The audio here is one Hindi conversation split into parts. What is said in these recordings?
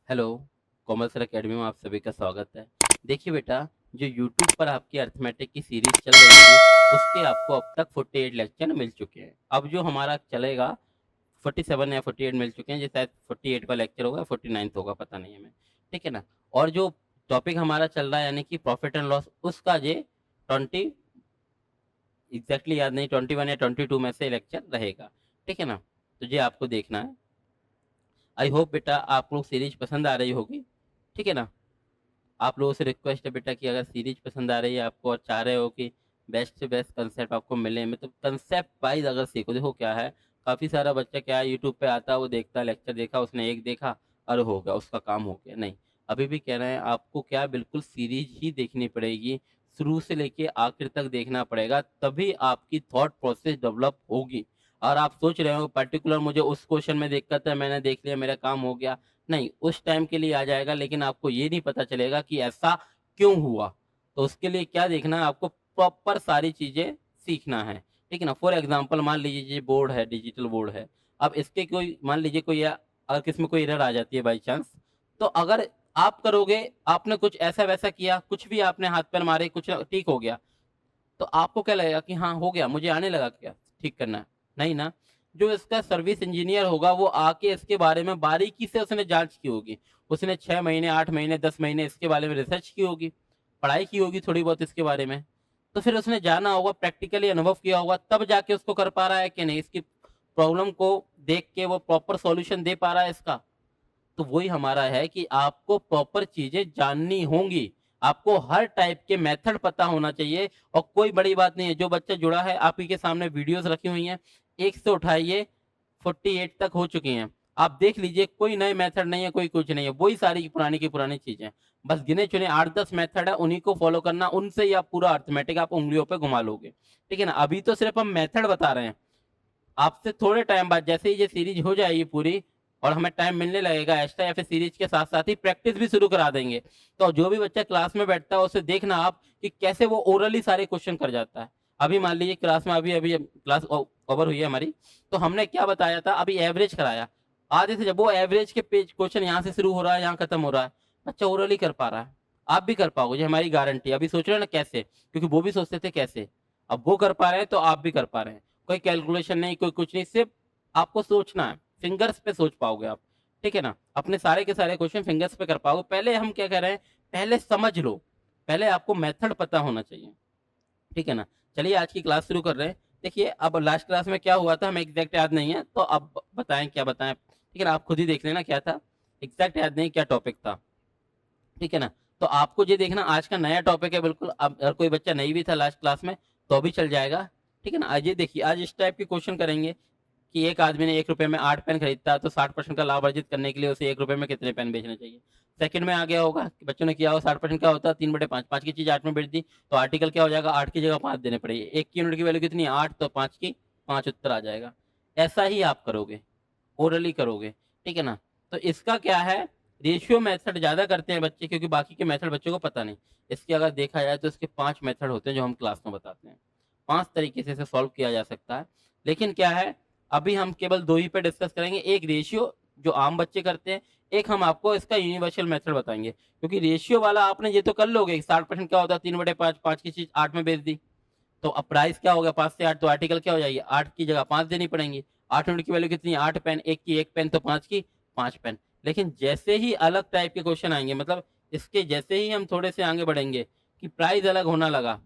हेलो, कॉमर्स एकेडमी में आप सभी का स्वागत है। देखिए बेटा, जो यूट्यूब पर आपकी अर्थमेटिक की सीरीज़ चल रही थी, उसके आपको अब तक 48 लेक्चर मिल चुके हैं। अब जो हमारा चलेगा 47 या 48 मिल चुके हैं, ये शायद 48 का लेक्चर होगा, 49th होगा, पता नहीं हमें। ठीक है ना? और जो टॉपिक हमारा चल रहा है यानी कि प्रॉफिट एंड लॉस, उसका ये 20 एग्जैक्टली याद नहीं, 21 या 22 में से लेक्चर रहेगा। ठीक है ना? तो ये आपको देखना है। आई होप बेटा आप लोग सीरीज पसंद आ रही होगी। ठीक है ना? आप लोगों से रिक्वेस्ट है बेटा कि अगर सीरीज पसंद आ रही है आपको और चाह रहे हो कि बेस्ट से बेस्ट कंसेप्ट आपको मिले, मतलब कंसेप्ट वाइज अगर सीखो। देखो क्या है, काफ़ी सारा बच्चा क्या है, यूट्यूब पे आता है, वो देखता है, लेक्चर देखा उसने, एक देखा और हो गया, उसका काम हो गया। नहीं, अभी भी कह रहे हैं आपको क्या है, बिल्कुल सीरीज ही देखनी पड़ेगी, शुरू से लेके आखिर तक देखना पड़ेगा, तभी आपकी थॉट प्रोसेस डेवलप होगी। और आप सोच रहे हो पर्टिकुलर मुझे उस क्वेश्चन में दिक्कत है, मैंने देख लिया, मेरा काम हो गया, नहीं, उस टाइम के लिए आ जाएगा, लेकिन आपको ये नहीं पता चलेगा कि ऐसा क्यों हुआ। तो उसके लिए क्या देखना है, आपको प्रॉपर सारी चीज़ें सीखना है। ठीक है ना? फॉर एग्जांपल मान लीजिए ये बोर्ड है, डिजिटल बोर्ड है। अब इसके कोई मान लीजिए कोई अगर किसमें कोई एरर आ जाती है बाई चांस, तो अगर आप करोगे, आपने कुछ ऐसा वैसा किया, कुछ भी आपने हाथ पैर मारे, कुछ ठीक हो गया, तो आपको क्या लगेगा कि हाँ हो गया, मुझे आने लगा क्या ठीक करना है? नहीं ना। जो इसका सर्विस इंजीनियर होगा वो आके इसके बारे में बारीकी से उसने जांच की होगी, उसने 6 महीने 8 महीने 10 महीने इसके बारे में रिसर्च की होगी, पढ़ाई की होगी थोड़ी बहुत इसके बारे में। तो फिर उसने जाना होगा, प्रैक्टिकली अनुभव किया होगा, तब जाके उसको कर पा रहा है कि नहीं, इसकी प्रॉब्लम को देख के वो प्रॉपर सॉल्यूशन दे पा रहा है इसका। तो वही हमारा है कि आपको प्रॉपर चीजें जाननी होंगी, आपको हर टाइप के मेथड पता होना चाहिए। और कोई बड़ी बात नहीं है, जो बच्चा जुड़ा है आप ही के सामने वीडियोस रखी हुई हैं, एक से उठाइए 48 तक हो चुकी हैं, आप देख लीजिए, कोई नए मेथड नहीं है, कोई कुछ नहीं है, वही सारी की पुरानी चीजें। बस गिने चुने 8-10 मेथड है, उन्हीं को फॉलो करना, उनसे ही आप पूरा अर्थमेटिक आप उंगलियों पे घुमा लोगे। ठीक है ना? अभी तो सिर्फ हम मेथड बता रहे हैं, आपसे थोड़े टाइम बाद जैसे ही ये सीरीज हो जाएगी पूरी और हमें टाइम मिलने लगेगा एक्स्ट्रा, या फिर सीरीज के साथ साथ ही प्रैक्टिस भी शुरू करा देंगे। तो जो भी बच्चा क्लास में बैठता है उसे देखना आप कि कैसे वो ओरली सारे क्वेश्चन कर जाता है। अभी मान लीजिए क्लास में अभी अभी क्लास ओवर हुई है हमारी, तो हमने क्या बताया था, अभी एवरेज कराया। आधे से जब वो एवरेज के पेज क्वेश्चन यहाँ से शुरू हो रहा है, यहाँ खत्म हो रहा है, बच्चा ओरली कर पा रहा है। आप भी कर पाओगे, ये हमारी गारंटी। अभी सोच रहे हो ना कैसे, क्योंकि वो भी सोचते थे कैसे, अब वो कर पा रहे हैं तो आप भी कर पा रहे हैं। कोई कैलकुलेशन नहीं, कोई कुछ नहीं, सिर्फ आपको सोचना है, फिंगर्स पे सोच पाओगे आप। ठीक है ना? अपने सारे के सारे क्वेश्चन फिंगर्स पे कर पाओगे। पहले हम क्या कर रहे हैं, पहले समझ लो, पहले आपको मेथड पता होना चाहिए। ठीक है ना? चलिए आज की क्लास शुरू कर रहे हैं। देखिए अब लास्ट क्लास में क्या हुआ था हमें एग्जैक्ट याद नहीं है, तो अब बताएं क्या बताएं। ठीक है ना? आप खुद ही देख लेना क्या था, एग्जैक्ट याद नहीं क्या टॉपिक था। ठीक है ना? तो आपको ये देखना आज का नया टॉपिक है बिल्कुल। अब अगर कोई बच्चा नहीं भी था लास्ट क्लास में तो भी चल जाएगा। ठीक है ना? आज ये देखिए, आज इस टाइप के क्वेश्चन करेंगे कि एक आदमी ने 1 रुपए में 8 पेन खरीदता है, तो 60% का लाभ अर्जित करने के लिए उसे 1 रुपए में कितने पेन बेचने चाहिए। सेकंड में आ गया होगा कि बच्चों ने किया हो, 60% क्या होता है, 3/5, 5 की चीज 8 में बेच दी, तो आर्टिकल क्या हो जाएगा, 8 की जगह 5 देने पड़ेगी। एक की यूनिट की वैल्यू कितनी है, 8, तो 5 की 5 उत्तर आ जाएगा। ऐसा ही आप करोगे, ओरली करोगे। ठीक है ना? तो इसका क्या है, रेशियो मेथड ज्यादा करते हैं बच्चे, क्योंकि बाकी के मेथड बच्चों को पता नहीं। इसके अगर देखा जाए तो इसके 5 मेथड होते हैं जो हम क्लास में बताते हैं। 5 तरीके से इसे सॉल्व किया जा सकता है। लेकिन क्या है, अभी हम केवल 2 ही पे डिस्कस करेंगे, एक रेशियो जो आम बच्चे करते हैं, एक हम आपको इसका यूनिवर्सल मेथड बताएंगे। क्योंकि रेशियो वाला आपने ये तो कर लोगे, 60% क्या होता है, 3/5, 5 की चीज 8 में बेच दी, तो अब प्राइस क्या होगा, 5 से 8, तो आर्टिकल क्या हो जाएगी, 8 की जगह 5 देनी पड़ेंगी। 8 यूनिट की वैल्यू कितनी है, 8 पेन, एक की 1 पेन, तो 5 की 5 पेन। लेकिन जैसे ही अलग टाइप के क्वेश्चन आएंगे, मतलब इसके जैसे ही हम थोड़े से आगे बढ़ेंगे कि प्राइस अलग होना लगा,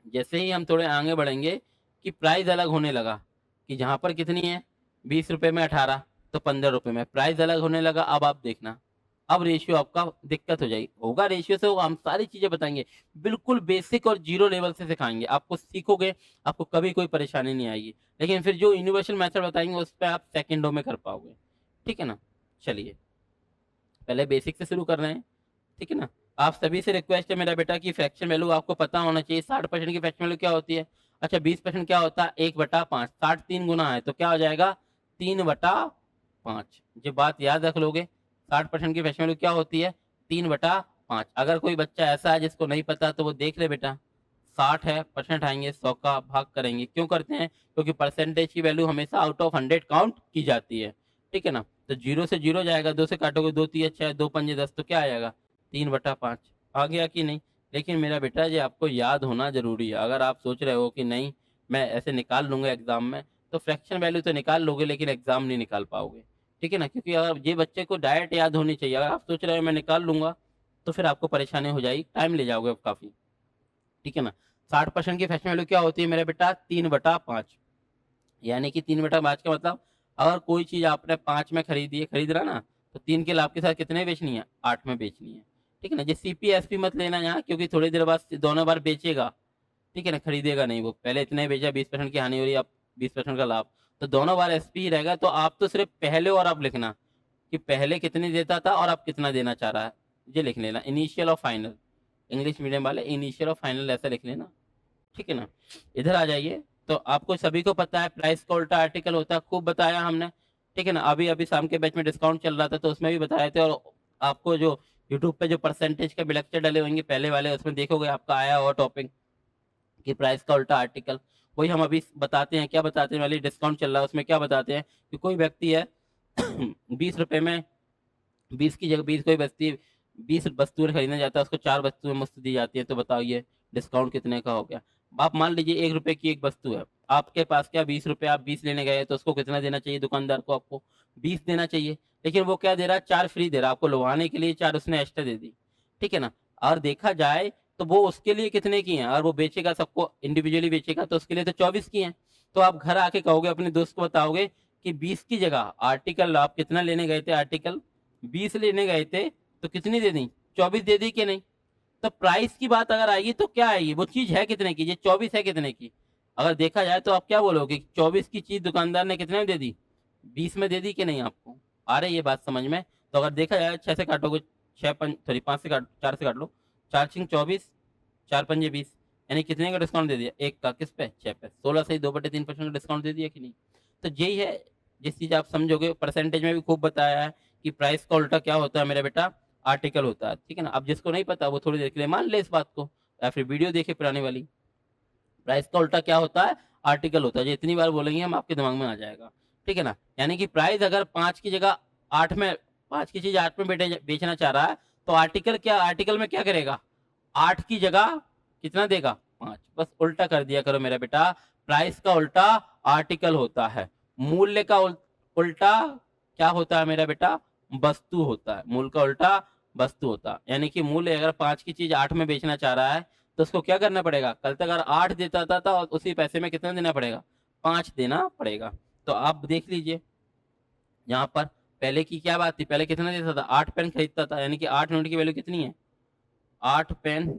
जैसे ही हम थोड़े आगे बढ़ेंगे कि प्राइस अलग होने लगा, कि जहां पर कितनी है, 20 रुपए में 18, तो 15 रुपए में प्राइस अलग होने लगा। अब आप देखना, अब रेशियो आपका दिक्कत हो जाएगी, होगा रेशियो से होगा, हम सारी चीजें बताएंगे, बिल्कुल बेसिक और जीरो लेवल से सिखाएंगे आपको, सीखोगे, आपको कभी कोई परेशानी नहीं आएगी। लेकिन फिर जो यूनिवर्सल मेथड बताएंगे उस पर आप सेकंडों में कर पाओगे। ठीक है ना? चलिए पहले बेसिक से शुरू कर रहे हैं। ठीक है ना? आप सभी से रिक्वेस्ट है मेरा बेटा कि फ्रैक्शन वैल्यू आपको पता होना चाहिए। 60% की फ्रैक्शन वैल्यू क्या होती है, अच्छा 20% क्या होता है, 1/5। 60 3 गुना है तो क्या हो जाएगा, 3/5। जो बात याद रख लोगे, 60% की फ्रैक्शन वैल्यू क्या होती है, 3/5। अगर कोई बच्चा ऐसा है जिसको नहीं पता तो वो देख ले बेटा, 60 है, परसेंट आएंगे, 100 का भाग करेंगे। क्यों करते हैं, क्योंकि परसेंटेज की वैल्यू हमेशा आउट ऑफ 100 काउंट की जाती है। ठीक है ना? तो 0 से 0 जाएगा, 2 से काटोगे 2 3 6 2 5 10, तो क्या आ जाएगा 3/5 आ गया कि नहीं। लेकिन मेरा बेटा ये आपको याद होना जरूरी है। अगर आप सोच रहे हो कि नहीं मैं ऐसे निकाल लूंगा एग्जाम में, तो फ्रैक्शन वैल्यू तो निकाल लोगे लेकिन एग्जाम नहीं निकाल पाओगे, ठीक है ना। क्योंकि अगर ये बच्चे को डायरेक्ट याद होनी चाहिए, अगर आप सोच रहे हो मैं निकाल लूंगा, तो फिर आपको परेशानी हो जाएगी, टाइम ले जाओगे काफी, ठीक है ना। 60% की फ्रैक्शन वैल्यू क्या होती है मेरा बेटा, 3/5। यानी कि 3/5 का मतलब अगर कोई चीज आपने 5 में खरीदी है, खरीद रहा ना, तो 3 के लाभ के साथ कितने बेचनी है, 8 में बेचनी है, ठीक है ना। ये सीपीएसपी मत लेना यहाँ, क्योंकि थोड़ी देर बाद दोनों बार बेचेगा, ठीक है ना, खरीदेगा नहीं। वो पहले इतने बेचा, 20% की हानि हो रही है, अब 20% का लाभ, तो दोनों बार एसपी ही रहेगा। तो आप तो सिर्फ पहले और अब लिखना कि पहले कितने देता था और अब कितना देना चाह रहा है, ये लिख लेना, इनिशियल और फाइनल। इंग्लिश मीडियम वाले इनिशियल और फाइनल ऐसा लिख लेना, ठीक है ना। इधर आ जाइए। तो आपको सभी को पता है प्राइस का उल्टा आर्टिकल होता है, खूब बताया हमने, ठीक है ना। अभी अभी शाम के बैच में डिस्काउंट चल रहा था तो उसमें भी बताए थे। और आपको जो यूट्यूब पे जो परसेंटेज के भी लेक्चर डले होंगे पहले वाले, उसमें देखोगे आपका आया हुआ टॉपिक कि प्राइस का उल्टा आर्टिकल। वही हम अभी बताते हैं, क्या बताते हैं, वाली डिस्काउंट चल रहा है उसमें क्या बताते हैं कि कोई व्यक्ति है 20 रुपए में 20 की जगह 20 कोई व्यक्ति 20 वस्तुएं खरीदने जाता है, उसको 4 वस्तुएं मुफ्त दी जाती है, तो बताइए डिस्काउंट कितने का हो गया। आप मान लीजिए 1 रुपए की एक वस्तु है, आपके पास क्या 20 रुपए, आप 20 लेने गए तो उसको कितना देना चाहिए, दुकानदार को आपको 20 देना चाहिए। लेकिन वो क्या दे रहा है, 4 फ्री दे रहा है आपको, लुभाने के लिए 4 उसने एक्स्ट्रा दे दी, ठीक है ना। और देखा जाए तो वो उसके लिए कितने की हैं, और वो बेचेगा सबको इंडिविजुअली बेचेगा तो उसके लिए तो 24 की हैं। तो आप घर आके कहोगे, अपने दोस्त को बताओगे कि 20 की जगह आर्टिकल आप कितना लेने गए थे, आर्टिकल 20 लेने गए थे, तो कितनी दे दी, 24 दे दी कि नहीं। तो प्राइस की बात अगर आएगी तो क्या आएगी, वो चीज है कितने की, ये 24 है कितने की। अगर देखा जाए तो आप क्या बोलोगे, 24 की चीज दुकानदार ने कितने में दे दी, 20 में दे दी कि नहीं। आपको आ रही है बात समझ में। तो अगर देखा जाए 6 से काटोगे, 6 5 सॉरी 5 से काट 4 से काट लो, 4 छिंग 24, 4 पंजे 20, यानी कितने का डिस्काउंट दे दिया, एक का, किस पे, 6 पे, 16 से ही 2/3% का डिस्काउंट दे दिया कि नहीं। तो यही है, जिस चीज आप समझोगे। परसेंटेज में भी खूब बताया है कि प्राइस का उल्टा क्या होता है मेरा बेटा, आर्टिकल होता है, ठीक है ना। अब जिसको नहीं पता वो थोड़ी देर के लिए मान ले इस बात को, या फिर वीडियो देखे पुरानी वाली। प्राइस का उल्टा क्या होता है, आर्टिकल होता है। जो इतनी बार बोलेंगे हम आपके दिमाग में आ जाएगा, ठीक है ना। यानी कि प्राइस अगर 5 की जगह 8 में, 5 की चीज 8 में बेचना चाह रहा है, तो आर्टिकल क्या, आर्टिकल में क्या करेगा, 8 की जगह कितना देगा, 5। बस उल्टा कर दिया करो मेरा बेटा। प्राइस का उल्टा आर्टिकल होता है। मूल्य का उल्टा क्या होता है मेरा बेटा, वस्तु होता है। मूल्य का उल्टा वस्तु होता है। यानी कि मूल्य अगर 5 की चीज 8 में बेचना चाह रहा है, तो उसको क्या करना पड़ेगा, कल तक अगर 8 देता था और उसी पैसे में कितना देना पड़ेगा, 5 देना पड़ेगा। तो आप देख लीजिए यहाँ पर पहले की क्या बात थी, पहले कितना देता था, 8 पेन खरीदता था, यानी कि 8 यूनिट की वैल्यू कितनी है, 8 पेन।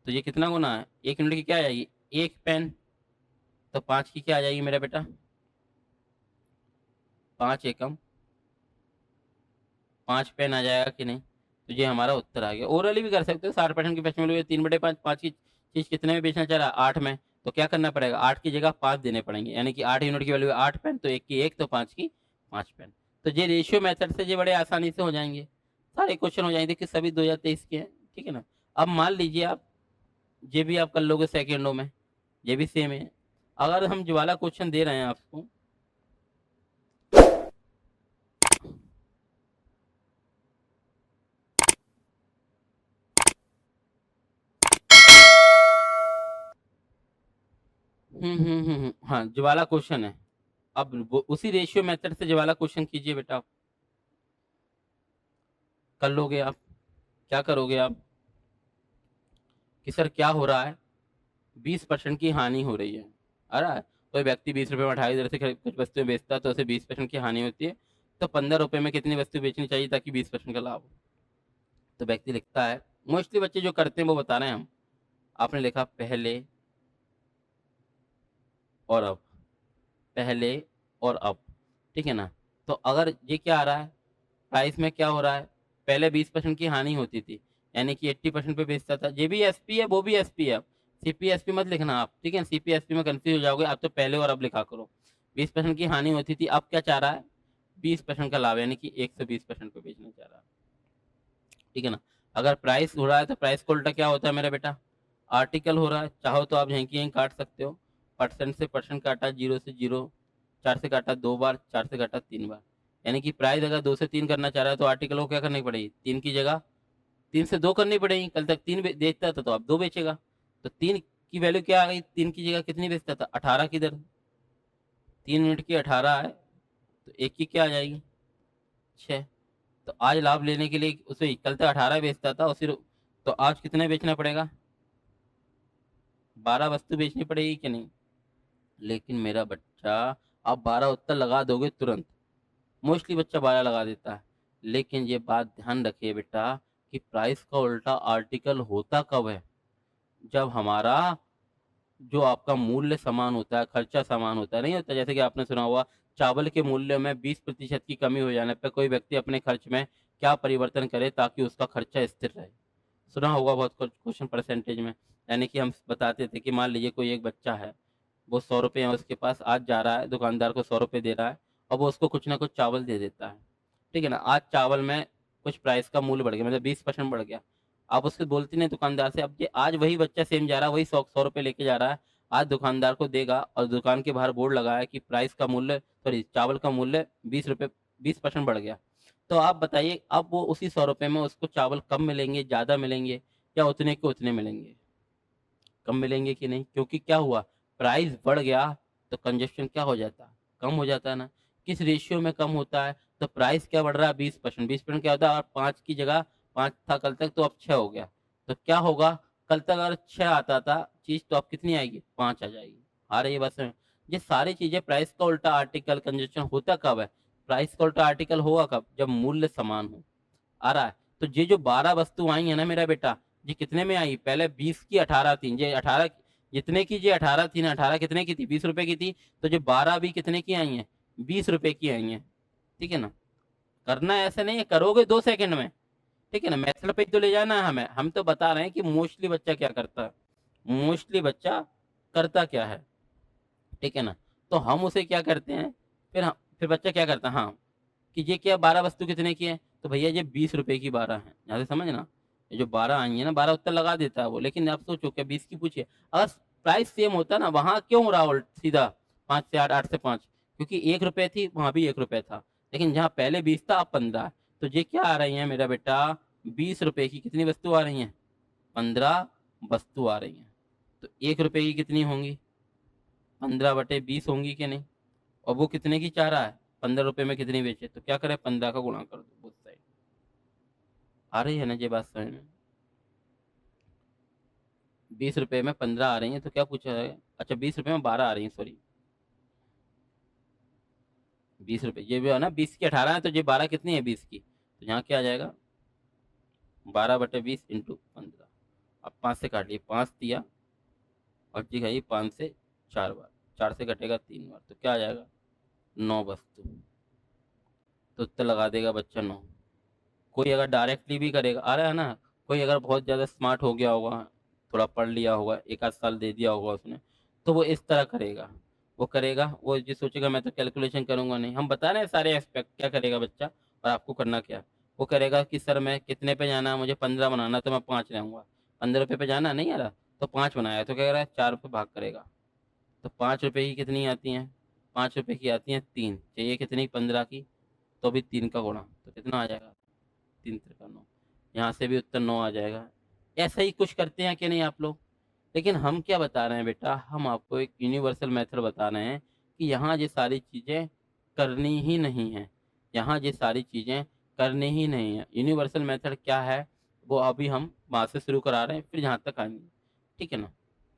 तो ये कितना गुना है, 1 यूनिट की क्या आ जाएगी, 1 पेन। तो 5 की क्या आ जाएगी मेरा बेटा, 5 एकम, 5 पेन आ जाएगा कि नहीं। तो ये हमारा उत्तर आ गया। ओरली भी कर सकते हो, 60% की फ्रैक्शन वैल्यू 3/5, 5 की चीज कितने में बेचना चाह रहा है, 8 में। तो क्या करना पड़ेगा, 8 की जगह 5 देने पड़ेंगे, यानी कि 8 यूनिट की वैल्यू 8 पेन, तो 1 की 1, तो 5 की 5 पेन। तो ये रेशियो मेथड से ये बड़े आसानी से हो जाएंगे, सारे क्वेश्चन हो जाएंगे कि सभी 2023 के हैं, ठीक है ना। अब मान लीजिए आप, ये भी आप कर लोगे सेकेंडों में, ये भी सेम है। अगर हम ज्वाला क्वेश्चन दे रहे हैं आपको, हाँ ज्वाला क्वेश्चन है। अब उसी रेशियो मेथड से ज्वाला क्वेश्चन कीजिए बेटा, आप कर लोगे। आप क्या करोगे आप कि सर क्या हो रहा है, 20% की हानि हो रही है। आ रहा है, कोई व्यक्ति 20 रुपए में 28 से कुछ वस्तुएं बेचता है, तो उसे 20% की हानि होती है। तो 15 रुपए में कितनी वस्तु बेचनी चाहिए ताकि 20% का लाभ हो। तो व्यक्ति लिखता है, मोस्टली बच्चे जो करते हैं वो बता रहे हैं हम। आपने लिखा पहले और अब, पहले और अब, ठीक है ना। तो अगर ये क्या आ रहा है, प्राइस में क्या हो रहा है, पहले 20% की हानि होती थी, यानी कि 80% पे बेचता था। ये भी एसपी है, वो भी एसपी है। सीपीएसपी मत लिखना आप, ठीक है, सीपीएसपी में कंफ्यूज हो जाओगे आप। तो पहले और अब लिखा करो। 20% की हानि होती थी, अब क्या चाह रहा है, 20% का लाभ, यानी कि 120% पे बेचना चाह रहा है, ठीक है ना। अगर प्राइस हो रहा है तो प्राइस को उल्टा क्या होता है मेरा बेटा, आर्टिकल हो रहा है। चाहो तो आप यहीं की यहीं काट सकते हो। परसेंट से परसेंट काटा, 0 से 0, 4 से काटा 2 बार, 4 से काटा 3 बार, यानी कि प्राइस अगर 2 से 3 करना चाह रहा है तो आर्टिकल को क्या करनी पड़ेगी, 3 की जगह 3 से 2 करनी पड़ेगी। कल तक 3 बेचता था तो अब 2 बेचेगा। तो 3 की वैल्यू क्या आ गई, 3 की जगह कितनी बेचता था, 18 की दर। 3 यूनिट की 18 है तो एक की क्या आ जाएगी, 6। तो आज लाभ लेने के लिए उसे कल तक 18 बेचता था और फिर तो आज कितने बेचना पड़ेगा, 12 वस्तु बेचनी पड़ेगी कि नहीं। लेकिन मेरा बच्चा, आप 12 उत्तर लगा दोगे तुरंत, मोस्टली बच्चा 12 लगा देता है। लेकिन ये बात ध्यान रखिए बेटा कि प्राइस का उल्टा आर्टिकल होता कब है, जब हमारा जो आपका मूल्य समान होता है, खर्चा समान होता है, नहीं होता। जैसे कि आपने सुना होगा चावल के मूल्य में 20% की कमी हो जाने पर कोई व्यक्ति अपने खर्च में क्या परिवर्तन करे ताकि उसका खर्चा स्थिर रहे। सुना होगा बहुत कुछ क्वेश्चन परसेंटेज में। यानी कि हम बताते थे कि मान लीजिए कोई एक बच्चा है, वो 100 रुपये है उसके पास, आज जा रहा है दुकानदार को 100 रुपये दे रहा है और वो उसको कुछ ना कुछ चावल दे देता है। ठीक है ना, आज चावल में कुछ प्राइस का मूल्य बढ़ गया, मतलब 20% बढ़ गया। आप उससे बोलती नहीं दुकानदार से, अब ये आज वही बच्चा सेम जा रहा है, वही 100 रुपये लेके जा रहा है, आज दुकानदार को देगा और दुकान के बाहर बोर्ड लगा है कि प्राइस का मूल्य, सॉरी चावल का मूल्य 20 रुपये, 20% बढ़ गया। तो आप बताइए अब वो उसी 100 रुपये में उसको चावल कम मिलेंगे, ज़्यादा मिलेंगे, या उतने के उतने मिलेंगे, कम मिलेंगे कि नहीं। क्योंकि क्या हुआ, प्राइस बढ़ गया तो कंजप्शन क्या हो जाता, कम हो जाता है ना। किस रेशियो में कम होता है, तो प्राइस क्या बढ़ रहा है, 20%। 20% क्या होता है, और 5 की जगह 5 था कल तक तो अब 6 हो गया। तो क्या होगा, कल तक अगर 6 आता था चीज तो अब कितनी आएगी, 5 आ जाएगी। आ रही है बस में। ये सारी चीजें प्राइस का उल्टा आर्टिकल कंजप्शन होता कब है, प्राइस का उल्टा आर्टिकल होगा कब, जब मूल्य समान हो। आ रहा है। तो ये जो 12 वस्तु आई है ना मेरा बेटा, ये कितने में आई, पहले 20 की 18 थी, ये 18 जितने की, ये 18 थी ना, 18 कितने की थी, 20 रुपए की थी। तो जो 12 भी कितने की आई हैं, 20 रुपए की आई हैं। ठीक है ना, करना ऐसे नहीं है, करोगे 2 सेकंड में। ठीक है ना, मेथड पे तो ले जाना है हमें। हम तो बता रहे हैं कि मोस्टली बच्चा क्या करता है, मोस्टली बच्चा करता क्या है। ठीक है ना, तो हम उसे क्या करते हैं, फिर बच्चा क्या करता है, हाँ कि ये क्या 12 वस्तु कितने की है, तो भैया ये 20 रुपए की 12 है, यहाँ से समझना। ये जो 12 आई है ना, 12 उत्तर लगा देता है वो। लेकिन आप सोचो क्या 20 की पूछिए, अगर प्राइस सेम होता ना, वहां क्यों हो रहा उल्ट सीधा 5 से 8, 8 से 5, क्योंकि 1 रुपए थी वहां भी 1 रुपए था। लेकिन जहाँ पहले 20 था अब 15 है। तो ये क्या आ रही है मेरा बेटा, 20 रुपए की कितनी वस्तु आ रही है, 15 वस्तु आ रही है। तो 1 रुपए की कितनी होंगी, 15/20 होंगी कि नहीं। और वो कितने की चाह रहा है, 15 रुपए में कितनी बेचे, तो क्या करे, 15 का गुणा कर दो बोथ साइड। आ रही है ना ये बात समझ में, 20 रुपए में 15 आ रही है तो क्या पूछा है, अच्छा 20 रुपए में 12 आ रही है, सॉरी 20 रुपए, ये भी है ना 20 की 18 है तो ये 12 कितनी है 20 की, तो यहाँ क्या आ जाएगा, 12/20 × 15। अब 5 से काट लिए, 5 दिया और जी है 5 से 4 बार, 4 से कटेगा 3 बार, तो क्या आ जाएगा 9 वस्तु। तो उत्तर लगा देगा बच्चा 9। कोई अगर डायरेक्टली भी करेगा, आ रहा है ना, कोई अगर बहुत ज़्यादा स्मार्ट हो गया होगा, थोड़ा पढ़ लिया होगा, एक आध साल दे दिया होगा उसने, तो वो इस तरह करेगा। वो करेगा, वो ये सोचेगा मैं तो कैलकुलेशन करूंगा नहीं। हम बता रहे हैं सारे एस्पेक्ट, क्या करेगा बच्चा और आपको करना क्या। वो करेगा कि सर मैं कितने पे जाना है, मुझे 15 बनाना तो मैं 5 रहूँगा। 15 रुपये पे जाना नहीं आ रहा तो 5 बनाया, तो क्या कर रहा है 4 पे भाग करेगा। तो 5 रुपये की कितनी आती हैं, 5 रुपये की आती हैं 3, चाहिए कितनी 15 की, तो अभी 3 का गुणा, तो कितना आ जाएगा 3×3 = 9। यहाँ से भी उत्तर 9 आ जाएगा। ऐसा ही कुछ करते हैं कि नहीं आप लोग। लेकिन हम क्या बता रहे हैं बेटा, हम आपको एक यूनिवर्सल मेथड बता रहे हैं कि यहाँ ये सारी चीज़ें करनी ही नहीं है, यहाँ ये सारी चीज़ें करनी ही नहीं है। यूनिवर्सल मेथड क्या है वो अभी हम वहाँ से शुरू करा रहे हैं, फिर यहाँ तक आएंगे। ठीक है ना,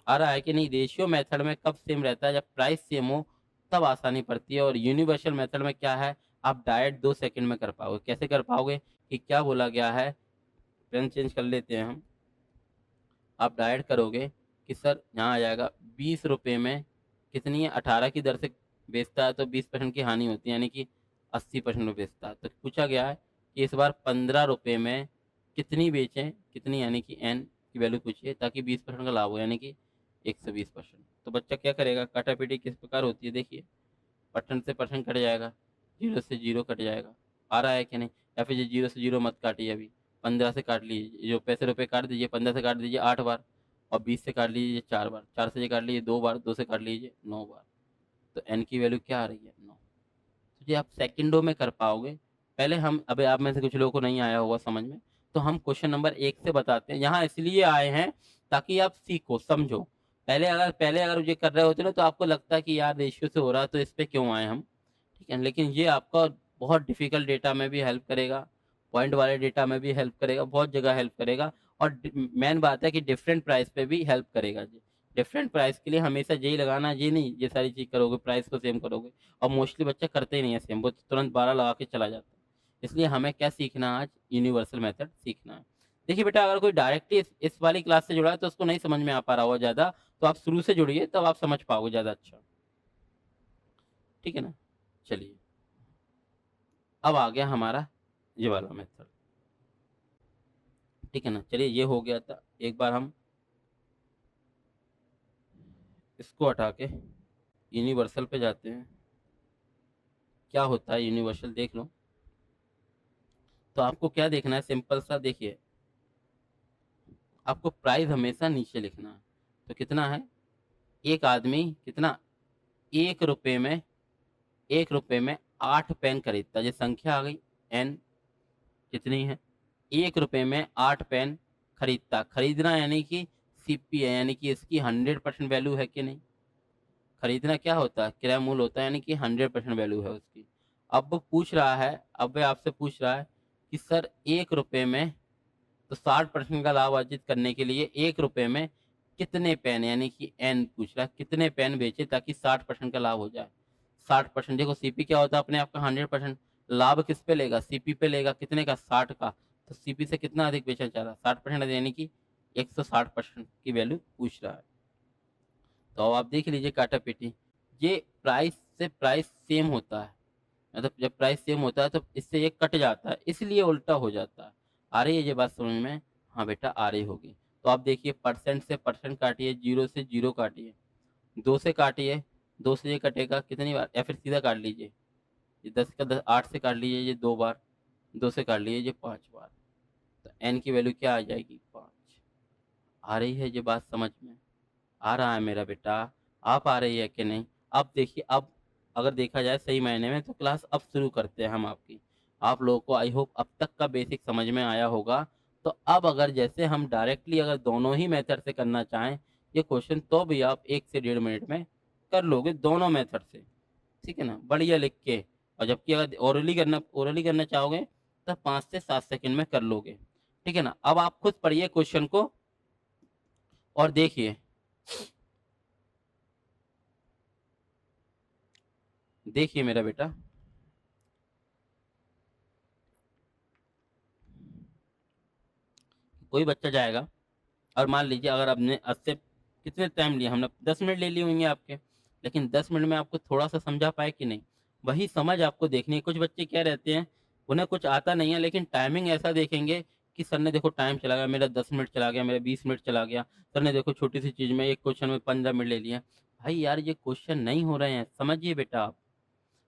आ रहा है कि नहीं। रेशियो मेथड में कब सेम रहता है, जब प्राइस सेम हो तब आसानी पड़ती है। और यूनिवर्सल मेथड में क्या है, आप डायरेक्ट 2 सेकंड में कर पाओगे। कैसे कर पाओगे, कि क्या बोला गया है, पेन चेंज कर लेते हैं हम। आप डायरेक्ट करोगे कि सर यहाँ आ जाएगा 20 रुपये में कितनी है, 18 की दर से बेचता है तो 20% की हानि होती है, यानी कि 80% में बेचता है। तो पूछा गया है कि इस बार 15 रुपये में कितनी बेचें, कितनी, यानी कि एन की वैल्यू पूछिए ताकि 20% का लाभ हो, यानी कि 120%। तो बच्चा क्या करेगा, काटापीटी किस प्रकार होती है देखिए, परसेंट से परसेंट कट जाएगा, जीरो से जीरो कट जाएगा। आ रहा है कि नहीं, या फिर ये जीरो से जीरो मत काटिए, अभी 15 से काट लीजिए, जो पैसे रुपए काट दीजिए, 15 से काट दीजिए 8 बार, और 20 से काट लीजिए 4 बार, 4 से ये काट लीजिए 2 बार, 2 से काट लीजिए 9 बार। तो एन की वैल्यू क्या आ रही है 9। तो ये आप सेकंडों में कर पाओगे। पहले हम अभी आप में से कुछ लोगों को नहीं आया होगा समझ में, तो हम क्वेश्चन नंबर 1 से बताते हैं। यहाँ इसलिए आए हैं ताकि आप सीखो, समझो। पहले अगर ये कर रहे होते ना तो आपको लगता है कि यार रेशियो से हो रहा है तो इस पे क्यों आए हम, ठीक है। लेकिन ये आपका बहुत डिफिकल्ट डेटा में भी हेल्प करेगा, पॉइंट वाले डेटा में भी हेल्प करेगा, बहुत जगह हेल्प करेगा। और मेन बात है कि डिफरेंट प्राइस पे भी हेल्प करेगा जी। डिफरेंट प्राइस के लिए हमेशा यही लगाना, ये नहीं ये सारी चीज करोगे प्राइस को सेम करोगे। और मोस्टली बच्चे करते ही नहीं है सेम, वो तुरंत 12 लगा के चला जाता है। इसलिए हमें क्या सीखना है आज, यूनिवर्सल मेथड सीखना है। देखिए बेटा, अगर कोई डायरेक्टली इस वाली क्लास से जुड़ा है तो उसको नहीं समझ में आ पा रहा होगा ज्यादा, तो आप शुरू से जुड़िए तब आप समझ पाओगे ज्यादा अच्छा, ठीक है ना। चलिए, अब आ गया हमारा ये वाला मेथड, ठीक है ना। चलिए, ये हो गया था। एक बार हम इसको हटा के यूनिवर्सल पे जाते हैं। क्या होता है यूनिवर्सल देख लो। तो आपको क्या देखना है, सिंपल सा देखिए, आपको प्राइस हमेशा नीचे लिखना है। तो कितना है, एक आदमी कितना, 1 रुपए में 1 रुपए में 8 पेन खरीदता है। ये संख्या आ गई, एन कितनी है, 1 रुपए में 8 पेन खरीदता। खरीदना यानी कि सीपी है, यानी कि इसकी 100% वैल्यू है कि नहीं। खरीदना क्या होता है, क्रय मूल्य होता है, यानी कि 100% वैल्यू है उसकी। अब वो पूछ रहा है, अब वह आपसे पूछ रहा है कि सर 1 रुपए में, तो 60% का लाभ अर्जित करने के लिए 1 रुपए में कितने पेन, यानी कि एन पूछ रहा है, कितने पेन बेचे ताकि 60% का लाभ हो जाए। 60%, देखो सीपी क्या होता है अपने आप का 100%। लाभ किस पे लेगा, सीपी पे लेगा, कितने का, 60 का। तो सीपी से कितना अधिक बेचना चाह रहा है, 60%, यानी कि 160% की वैल्यू पूछ रहा है। तो अब आप देख लीजिए काटा पेटी, ये प्राइस से प्राइस सेम होता है, मतलब जब प्राइस सेम होता है तो इससे ये कट जाता है, इसलिए उल्टा हो जाता है। आ रही है ये बात समझ में, हाँ बेटा आ रही होगी। तो आप देखिए, परसेंट से परसेंट काटिए, जीरो से जीरो काटिए, 2 से काटिए, 2 से ये कटेगा कितनी बार, या फिर सीधा काट लीजिए, ये 10 का 10, 8 से काट लीजिए ये 2 बार, 2 से काट लीजिए ये 5 बार। तो एन की वैल्यू क्या आ जाएगी, 5। आ रही है ये बात समझ में, आ रहा है मेरा बेटा, आप आ रही है कि नहीं। अब देखिए, अब अगर देखा जाए सही मायने में तो क्लास अब शुरू करते हैं हम आपकी। आप लोगों को आई होप अब तक का बेसिक समझ में आया होगा। तो अब अगर जैसे हम डायरेक्टली अगर दोनों ही मेथड से करना चाहें ये क्वेश्चन, तो भी आप 1 से 1.5 मिनट में कर लोगे दोनों मेथड से, ठीक है ना, बढ़िया लिख के। और जबकि अगर ओरली करना चाहोगे तो 5 से 7 सेकंड में कर लोगे, ठीक है ना। अब आप खुद पढ़िए क्वेश्चन को और देखिए, देखिए मेरा बेटा, कोई बच्चा जाएगा और मान लीजिए अगर आपने उससे कितने टाइम लिया, हमने 10 मिनट ले लिए होंगे आपके, लेकिन 10 मिनट में आपको थोड़ा सा समझा पाए कि नहीं, वही समझ आपको देखनी है। कुछ बच्चे क्या रहते हैं, उन्हें कुछ आता नहीं है लेकिन टाइमिंग ऐसा देखेंगे कि सर ने देखो टाइम चला गया, मेरा 10 मिनट चला गया, मेरा 20 मिनट चला गया, सर ने देखो छोटी सी चीज में एक क्वेश्चन में 15 मिनट ले लिया। भाई यार ये क्वेश्चन नहीं हो रहे हैं, समझिए बेटा आप,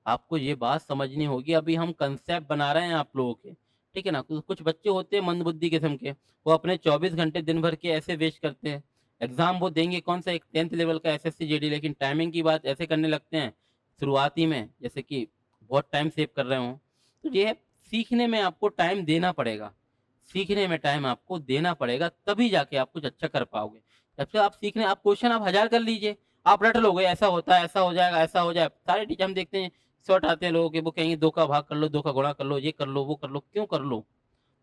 आपको ये बात समझनी होगी। अभी हम कंसेप्ट बना रहे हैं आप लोगों के, ठीक है ना। कुछ बच्चे होते हैं मंदबुद्धि किस्म के, वो अपने 24 घंटे दिन भर के ऐसे वेस्ट करते हैं। एग्जाम वो देंगे कौन सा, एक 10th लेवल का एसएससी जेडी, लेकिन टाइमिंग की बात ऐसे करने लगते हैं शुरुआती में जैसे कि बहुत टाइम सेव कर रहे हो। तो ये है, सीखने में आपको टाइम देना पड़ेगा, सीखने में टाइम आपको देना पड़ेगा, तभी जाके आप कुछ अच्छा कर पाओगे। जब से आप सीखने, आप क्वेश्चन आप 1000 कर लीजिए, आप रट लोगे ऐसा होता है, ऐसा हो जाएगा, ऐसा हो जाए। सारे टीचर हम देखते हैं शॉर्ट आते हैं लोगों के, वो कहेंगे 2 का भाग कर लो, 2 का गुणा कर लो, ये कर लो, वो कर लो, क्यों कर लो।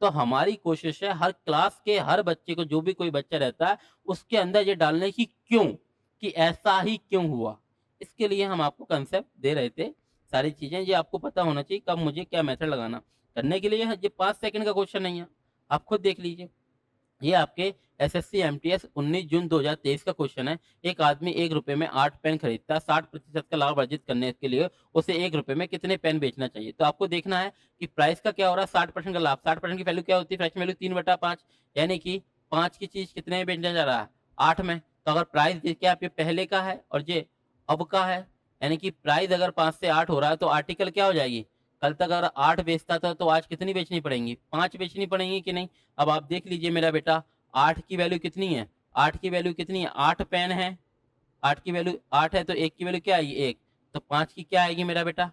तो हमारी कोशिश है हर क्लास के हर बच्चे को, जो भी कोई बच्चा रहता है उसके अंदर ये डालने की, क्यों, कि ऐसा ही क्यों हुआ। इसके लिए हम आपको कंसेप्ट दे रहे थे, सारी चीजें ये आपको पता होना चाहिए कब मुझे क्या मेथड लगाना। करने के लिए ये 5 सेकंड का क्वेश्चन नहीं है, आप खुद देख लीजिए। ये आपके एसएससी एमटीएस 19 जून 2023 का क्वेश्चन है। एक आदमी 1 रुपए में 8 पेन खरीदता है, 60% का लाभ अर्जित करने के लिए उसे 1 रुपए में कितने पेन बेचना चाहिए। तो आपको देखना है कि प्राइस का क्या हो रहा है, 60% का लाभ, 60% की वैल्यू क्या होती है, फ्रैक्शन वैल्यू 3/5, यानी कि 5 की चीज कितने में बेचने जा रहा है, 8 में। तो अगर प्राइस क्या आप, ये पहले का है और ये अब का है, यानी कि प्राइस अगर 5 से 8 हो रहा है तो आर्टिकल क्या हो जाएगी, कल तक अगर 8 बेचता था तो आज कितनी बेचनी पड़ेंगी, 5 बेचनी पड़ेंगी कि नहीं। अब आप देख लीजिए मेरा बेटा, 8 की वैल्यू कितनी है, 8 की वैल्यू कितनी है, 8 पेन है, 8 की वैल्यू 8 है तो 1 की वैल्यू क्या आएगी, 1। तो 5 की क्या आएगी मेरा बेटा,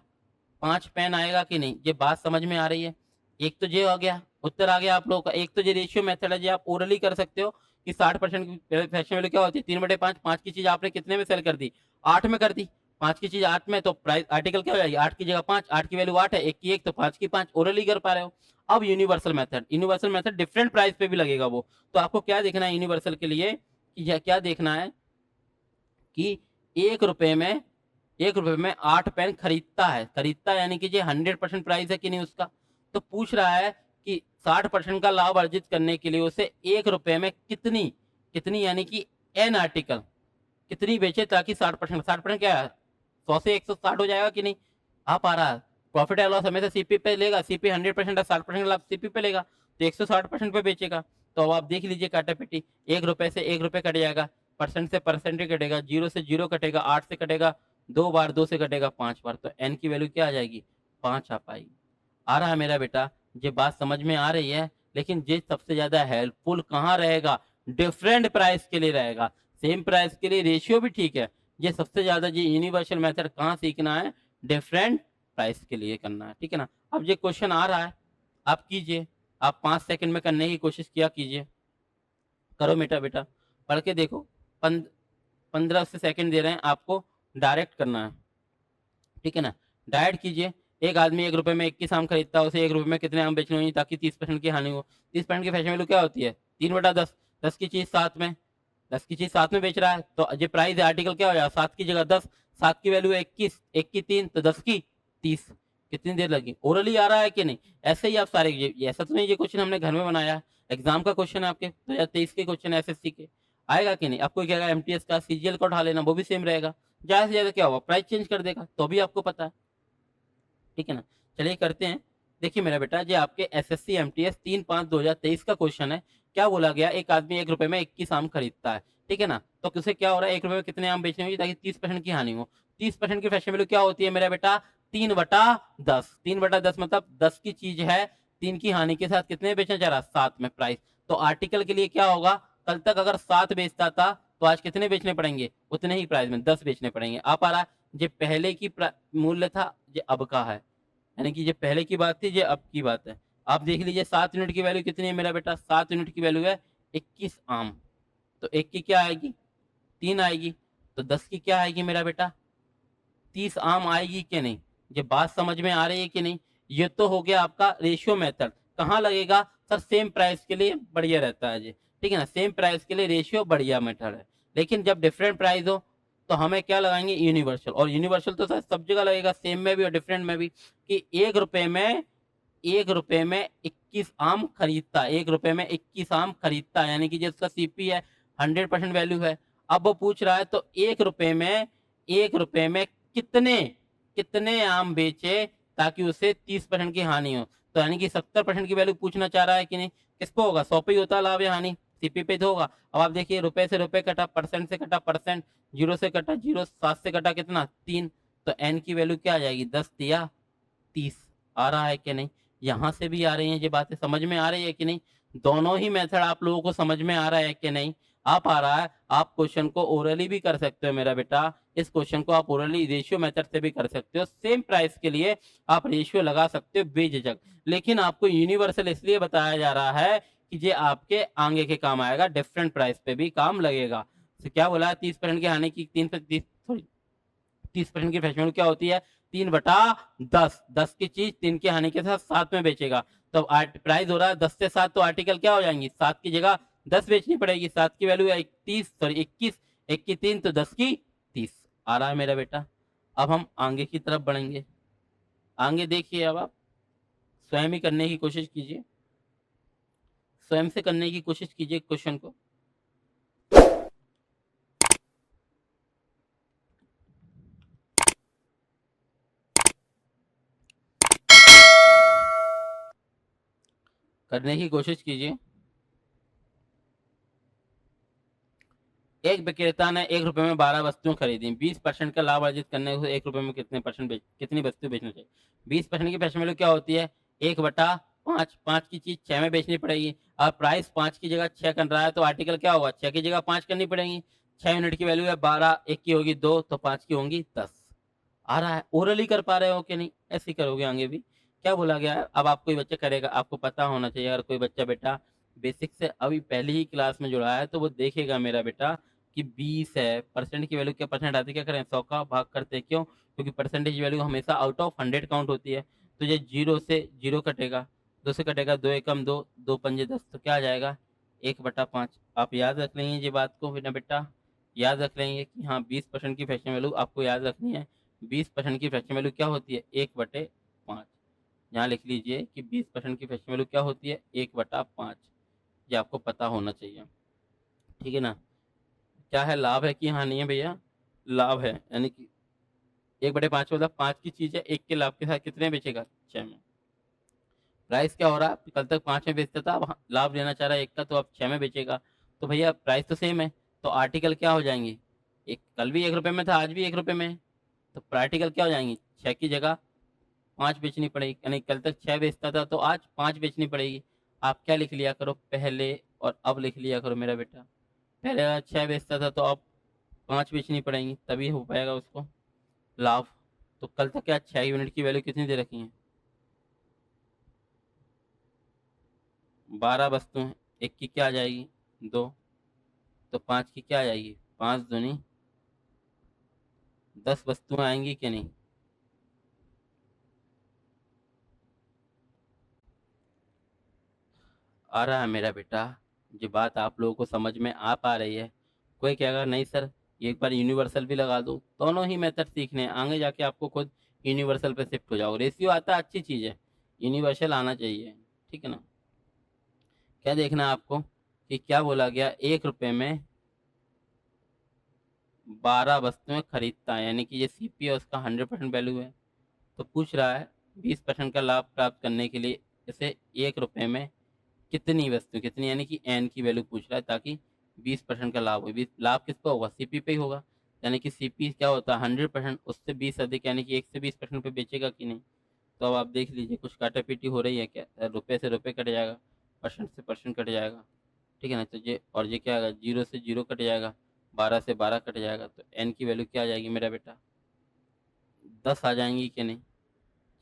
5 पेन आएगा कि नहीं, ये बात समझ में आ रही है। एक तो ये हो गया, उत्तर आ गया आप लोगों का। एक तो ये रेशियो मेथड है, जो आप ओरली कर सकते हो कि 60% की फैशन वैल्यू क्या होती है, 3/5। 5 की चीज आपने कितने में सेल कर दी, 8 में कर दी। 5 की चीज 8 में, तो प्राइस आर्टिकल क्या हो जाएगी, 8 की जगह 5, 8 की वैल्यू 8 है, 1 की 1 तो 5 की 5, ओरली कर पा रहे हो। अब universal method, universal method different price पे भी लगेगा वो। तो आपको क्या देखना है यूनिवर्सल के लिए, यह क्या देखना है कि 1 रुपए में 8 पेन खरीदता है, खरीदता है यानी कि ये 100% प्राइस है कि नहीं उसका। तो पूछ रहा है कि 60% का लाभ अर्जित करने के लिए उसे 1 रुपए में कितनी कितनी यानी कि एन आर्टिकल कितनी बेचे, ताकि 60% क्या है, 100 से 160 हो जाएगा कि नहीं, आ पा रहा है। प्रॉफिट एंड लॉस हमेशा सीपी पे लेगा, सीपी 100% है, 60% लाभ सीपी पे लेगा, तो 160% पे बेचेगा। तो अब आप देख लीजिए काटा पिटी, 1 रुपए से 1 रुपए कट जाएगा, परसेंट से परसेंट ही कटेगा, 0 से 0 कटेगा, 8 से कटेगा 2 बार, 2 से कटेगा 5 बार, तो एन की वैल्यू क्या आ जाएगी, 5 आ पाएगी। आ रहा है मेरा बेटा, ये बात समझ में आ रही है। लेकिन ये सबसे ज्यादा हेल्पफुल कहाँ रहेगा, डिफरेंट प्राइस के लिए रहेगा। सेम प्राइस के लिए रेशियो भी ठीक है, ये सबसे ज्यादा ये यूनिवर्सल मेथड कहाँ सीखना है, डिफरेंट प्राइस के लिए करना है, ठीक है ना। अब ये क्वेश्चन आ रहा है, आप कीजिए, आप 5 सेकंड में करने की कोशिश किया कीजिए, करो बेटा, बेटा पढ़ के देखो। 15 से सेकंड दे रहे हैं आपको, डायरेक्ट करना है, ठीक है ना। डायरेक्ट कीजिए। एक आदमी 1 रुपए में 21 आम खरीदता है, उसे 1 रुपए में कितने आम बेचने होंगे ताकि 30% की हानि हो। 30% की फैशन वैल्यू क्या होती है, 3/10। 10 की चीज 7 में, 10 की चीज 7 में बेच रहा है, तो ये प्राइस है, आर्टिकल क्या हो जाएगा, 7 की जगह 10, 7 की वैल्यू है 21, 1 की 3 तो 10 की 30। कितनी देर लगी, ओरली आ रहा है कि नहीं। ऐसे ही आप सारे ऐसा तो नहीं ये क्वेश्चन हमने घर में बनाया, एग्जाम का क्वेश्चन है आपके 2023 के क्वेश्चन एसएससी के, आएगा कि नहीं। आपको क्या एमटीएस का सीजीएल का उठा लेना, वो भी सेम रहेगा। ज्यादा से ज्यादा क्या होगा, प्राइस चेंज कर देगा, तो भी आपको पता है, ठीक है ना। चलिए करते हैं। देखिए मेरा बेटा, ये आपके एसएससी एमटीएस 3/5/2023 का क्वेश्चन है। क्या बोला गया, एक आदमी 1 रुपए में 21 आम खरीदता है, ठीक है ना। तो किसे क्या हो रहा है, 1 रुपए में कितने आम बेचने होंगे ताकि 30% की हानि हो। 30% की फैशन वैल्यू क्या होती है मेरा बेटा, 3/10। 3/10 मतलब 10 की चीज है, 3 की हानि के साथ कितने बेचना चाह रहा, 7 में प्राइस। तो आर्टिकल के लिए क्या होगा, कल तक अगर 7 बेचता था तो आज कितने बेचने पड़ेंगे, उतने ही प्राइस में 10 बेचने पड़ेंगे। आप आ रहा है, ये पहले की मूल्य था, ये अब का है, यानी कि ये पहले की बात थी, ये अब की बात है। आप देख लीजिए 7 यूनिट की वैल्यू कितनी है मेरा बेटा, 7 यूनिट की वैल्यू है 21 आम। तो 1 की क्या आएगी, 3 आएगी, तो 10 की क्या आएगी मेरा बेटा, 30 आम आएगी कि नहीं। ये बात समझ में आ रही है कि नहीं। ये तो हो गया आपका रेशियो मेथड। कहाँ लगेगा सर, सेम प्राइस के लिए बढ़िया रहता है ये, ठीक है ना। सेम प्राइस के लिए रेशियो बढ़िया मेथड है। लेकिन जब डिफरेंट प्राइस हो तो हमें क्या लगाएंगे, यूनिवर्सल। और यूनिवर्सल तो सर सब जगह लगेगा, सेम में भी और डिफरेंट में भी, कि 1 रुपए में 21 आम खरीदता है, 1 रुपए में 21 आम खरीदता है, यानी कि जिसका सीपी है 100% वैल्यू है। अब वो पूछ रहा है तो 1 रुपए में कितने कितने आम बेचे ताकि उसे 30% की हानि हो। तो यानी कि 70% की वैल्यू पूछना चाह रहा है कि नहीं। किसको होगा, 100 पे ही होता लाभ या हानि, सीपी पे तो होगा। अब आप देखिए, रुपए से रुपए कटा, परसेंट से कटा परसेंट, 0 से कटा 0, 7 से कटा कितना 3, तो एन की वैल्यू क्या आ जाएगी, 10 दिया 30। आ रहा है कि नहीं, यहाँ से भी आ रही है ये बातें, समझ में आ रही है कि नहीं। दोनों ही मेथड आप लोगों को समझ में आ रहा है कि नहीं, आ पा रहा है। आप क्वेश्चन को ओरली भी कर सकते हो मेरा बेटा, इस क्वेश्चन को आप ओरली रेशियो मेथड से भी कर सकते हो। सेम प्राइस के लिए आप रेशियो लगा सकते हो बेझिझक। लेकिन आपको यूनिवर्सल इसलिए बताया जा रहा है कि ये आपके आगे के काम आएगा, डिफरेंट प्राइस पे भी काम लगेगा। तो क्या बोला, 30% की हानि की 30% की फैशन क्या होती है, 3/10। 10 की चीज 3 की हानि के साथ 7 में बेचेगा, तो प्राइस हो रहा है 10 से 7, तो आर्टिकल क्या हो जाएंगी, 7 की जगह 10 बेचनी पड़ेगी। 7 की वैल्यू है 21, 1 की 3 तो 10 की 30। आ रहा है मेरा बेटा। अब हम आगे की तरफ बढ़ेंगे। आगे देखिए, अब आप स्वयं ही करने की कोशिश कीजिए, स्वयं से करने की कोशिश कीजिए क्वेश्चन को। करने की कोशिश कीजिए। एक विक्रेता ने 1 रुपए में 12 वस्तुएं खरीदी, 20% का लाभ अर्जित करने से 1 रुपए में कितनी वस्तु बेचनी चाहिए। 20% की फैशन वैल्यू क्या होती है, 1/5। 5 की चीज 6 में बेचनी पड़ेगी। अब प्राइस 5 की जगह 6 कर रहा है, तो आर्टिकल क्या होगा, 6 की जगह 5 करनी पड़ेगी। 6 यूनिट की वैल्यू है 12, 1 की होगी 2, तो 5 की होंगी 10। आ रहा है, ओरली कर पा रहे हो कि नहीं, ऐसे ही करोगे आगे भी। क्या बोला गया है, अब आप कोई बच्चा करेगा, आपको पता होना चाहिए। अगर कोई बच्चा बेटा बेसिक से अभी पहली ही क्लास में जुड़ा है तो वो देखेगा मेरा बेटा कि 20 है, परसेंट की वैल्यू क्या परसेंट आती है, क्या करें 100 का भाग करते हैं, क्यों? क्योंकि परसेंटेज वैल्यू हमेशा आउट ऑफ 100 काउंट होती है। तो ये 0 से 0 कटेगा, 2 से कटेगा, 2 एकम 2, 2 पंजे 10, तो क्या आ जाएगा 1/5। आप याद रख लेंगे ये बात को ना बेटा, याद रख लेंगे कि हाँ 20% की फ्रैक्शन वैल्यू आपको याद रखनी है। 20% की फ्रैक्शन वैल्यू क्या होती है 1/5। यहाँ लिख लीजिए कि 20% की फ्रैक्शन वैल्यू क्या होती है 1/5। ये आपको पता होना चाहिए, ठीक है ना। क्या है, लाभ है कि हानि है भैया? लाभ है, यानी कि 1/5 मतलब 5 की चीज है, 1 के लाभ के साथ कितने बेचेगा 6 में। प्राइस क्या हो रहा है, कल तक 5 में बेचता था, अब लाभ लेना चाह रहा है 1 का, तो अब 6 में बेचेगा। तो भैया प्राइस तो सेम है, तो आर्टिकल क्या हो जाएंगी, एक कल भी 1 रुपए में था, आज भी 1 रुपए में है। तो आर्टिकल क्या हो जाएंगी, 6 की जगह 5 बेचनी पड़ेगी, यानी कल तक 6 बेचता था तो आज 5 बेचनी पड़ेगी। आप क्या लिख लिया करो पहले और अब लिख लिया करो मेरा बेटा। पहले अगर 6 बेचता था तो अब 5 बेचनी पड़ेंगी, तभी हो पाएगा उसको लाभ। तो कल तक क्या 6 यूनिट की वैल्यू कितनी दे रखी है, 12 वस्तु हैं, 1 की क्या आ जाएगी 2, तो 5 की क्या आ जाएगी 5 दूनी 10 वस्तुएं आएंगी कि नहीं। आ रहा है मेरा बेटा, जो बात आप लोगों को समझ में आ पा रही है। कोई कहेगा नहीं सर, ये एक बार यूनिवर्सल भी लगा दो, दोनों ही मेथड सीखने हैं, आगे जाके आपको खुद यूनिवर्सल पे शिफ्ट हो जाओ। रेशियो आता है अच्छी चीज़ है, यूनिवर्सल आना चाहिए, ठीक है ना। क्या देखना है आपको कि क्या बोला गया, 1 रुपए में 12 वस्तुएं खरीदता है, यानी कि ये सीपी है उसका 100% वैल्यू है। तो पूछ रहा है 20% का लाभ प्राप्त करने के लिए इसे 1 रुपए में कितनी वस्तु, कितनी यानी कि एन की वैल्यू पूछ रहा है, ताकि 20% का लाभ हो। लाभ किस पे होगा, सीपी पे ही होगा। यानी कि सीपी क्या होता है 100%, उससे 20 अधिक, यानी कि 1 से 20% पे बेचेगा कि नहीं। तो अब आप देख लीजिए कुछ काटा पीटी हो रही है क्या, रुपए से रुपए कट जाएगा, परसेंट से परसेंट कट जाएगा, ठीक है ना। तो ये और ये क्या आएगा, 0 से 0 कट जाएगा, 12 से 12 कट जाएगा, तो एन की वैल्यू क्या आ जाएगी मेरा बेटा 10 आ जाएंगी कि नहीं।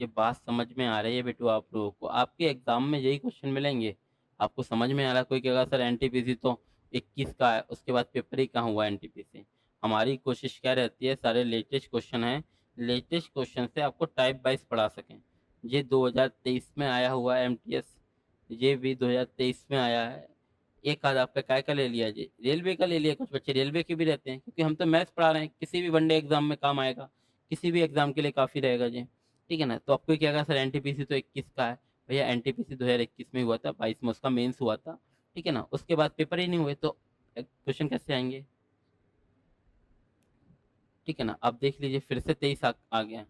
ये बात समझ में आ रही है बेटू आप लोगों को, आपके एग्जाम में यही क्वेश्चन मिलेंगे। आपको समझ में आ रहा है, कोई कहेगा सर एनटीपीसी तो 21 का है, उसके बाद पेपर ही कहाँ हुआ एनटीपीसी। हमारी कोशिश क्या रहती है, सारे लेटेस्ट क्वेश्चन हैं, लेटेस्ट क्वेश्चन से आपको टाइप वाइज पढ़ा सकें। ये 2023 में आया हुआ है एमटीएस, ये भी 2023 में आया है। एक आध आपका काय का ले लिया जी, रेलवे का ले लिया, कुछ बच्चे रेलवे के भी रहते हैं, क्योंकि हम तो मैथ्स पढ़ा रहे हैं, किसी भी वनडे एग्जाम में काम आएगा, किसी भी एग्जाम के लिए काफ़ी रहेगा जी, ठीक है ना। तो आपको क्या कहा सर एनटीपीसी तो 21 का है, भैया एनटीपीसी 2021 में हुआ था, 22 में उसका मेंस हुआ था, ठीक है ना। उसके बाद पेपर ही नहीं हुए, तो क्वेश्चन कैसे आएंगे, ठीक है ना। अब देख लीजिए फिर से 23 आ गया।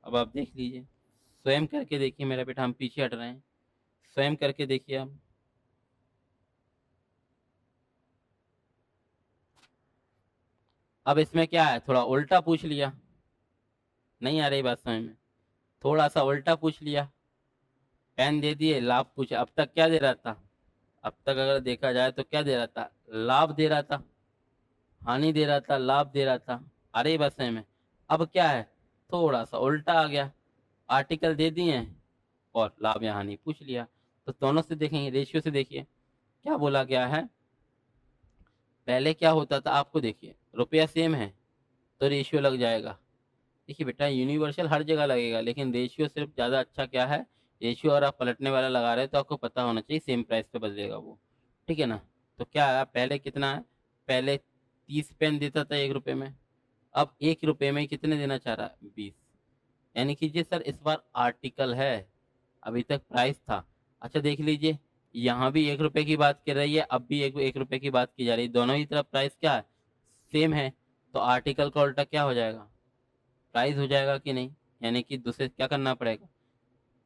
अब आप देख लीजिए, स्वयं करके देखिए मेरा बेटा, हम पीछे हट रहे हैं, स्वयं करके देखिए आप। अब इसमें क्या है, थोड़ा उल्टा पूछ लिया, नहीं आ रही बात समझ में, थोड़ा सा उल्टा पूछ लिया। पेन दे दिए, लाभ पूछा, अब तक क्या दे रहा था, अब तक अगर देखा जाए तो क्या दे रहा था, लाभ दे रहा था, हानि दे रहा था, लाभ दे रहा था। अरे बस में अब क्या है, थोड़ा सा उल्टा आ गया, आर्टिकल दे दिए और लाभ या हानि पूछ लिया। तो दोनों से देखेंगे, रेशियो से देखिए क्या बोला गया है। पहले क्या होता था आपको देखिए, रुपया सेम है तो रेशियो लग जाएगा। देखिए बेटा यूनिवर्सल हर जगह लगेगा, लेकिन रेशियो सिर्फ ज़्यादा अच्छा क्या है, रेशियो और आप पलटने वाला लगा रहे हैं तो आपको पता होना चाहिए सेम प्राइस पे बदलेगा वो, ठीक है ना। तो क्या है, पहले कितना है, पहले 30 पेन देता था 1 रुपए में, अब 1 रुपए में कितने देना चाह रहा है 20। यानी कि ये सर इस बार आर्टिकल है, अभी तक प्राइस था। अच्छा देख लीजिए, यहाँ भी 1 रुपए की बात कर रही है, अब भी 1 रुपए की बात की जा रही है, दोनों ही तरफ प्राइस क्या है सेम है। तो आर्टिकल का उल्टा क्या हो जाएगा, प्राइस हो जाएगा कि नहीं। यानी कि दूसरे क्या करना पड़ेगा,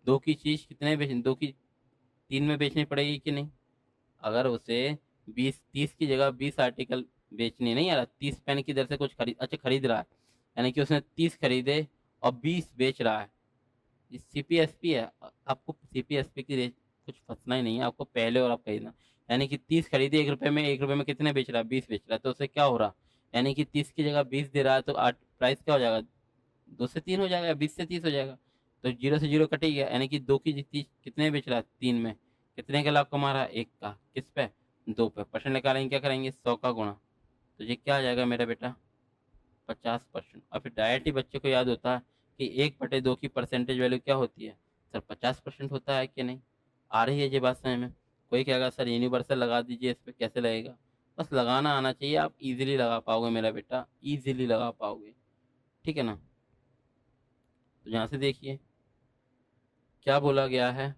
दो की चीज कितने बेच, दो की 3 में बेचनी पड़ेगी कि नहीं। अगर उसे 20 30 की जगह 20 आर्टिकल बेचनी नहीं आ रहा, 30 पेन की दर से कुछ खरीद, अच्छा खरीद रहा है, यानी कि उसने 30 खरीदे और 20 बेच रहा है, ये सीपीएसपी है। आपको सीपीएसपी की रेट कुछ फंसना ही नहीं है, आपको पहले और आप खरीदना। यानी कि 30 खरीदे 1 रुपए में, 1 रुपए में कितने बेच रहा है 20 बेच रहा है, तो उसे क्या हो रहा, यानी कि 30 की जगह 20 दे रहा है, तो प्राइस क्या हो जाएगा 2 से 3 हो जाएगा, 20 से 30 हो जाएगा। तो 0 से 0 कट ही गया, यानी कि 2 की जितनी कितने में बेच रहा है, 3 में। कितने का लाभ कमा रहा है, 1 का। किस पे, 2 पे। परसेंट निकालेंगे, क्या करेंगे, 100 का गुणा। तो ये क्या आ जाएगा मेरा बेटा, 50%। और फिर डायरेक्ट ही बच्चे को याद होता है कि 1/2 की परसेंटेज वैल्यू क्या होती है सर, 50% होता है कि नहीं। आ रही है ये बात समझ में। कोई कहेगा सर यूनिवर्सल लगा दीजिए, इस पे कैसे लगेगा। बस लगाना आना चाहिए, आप इजीली लगा पाओगे मेरा बेटा, इजीली लगा पाओगे, ठीक है ना। तो यहाँ से देखिए क्या बोला गया है,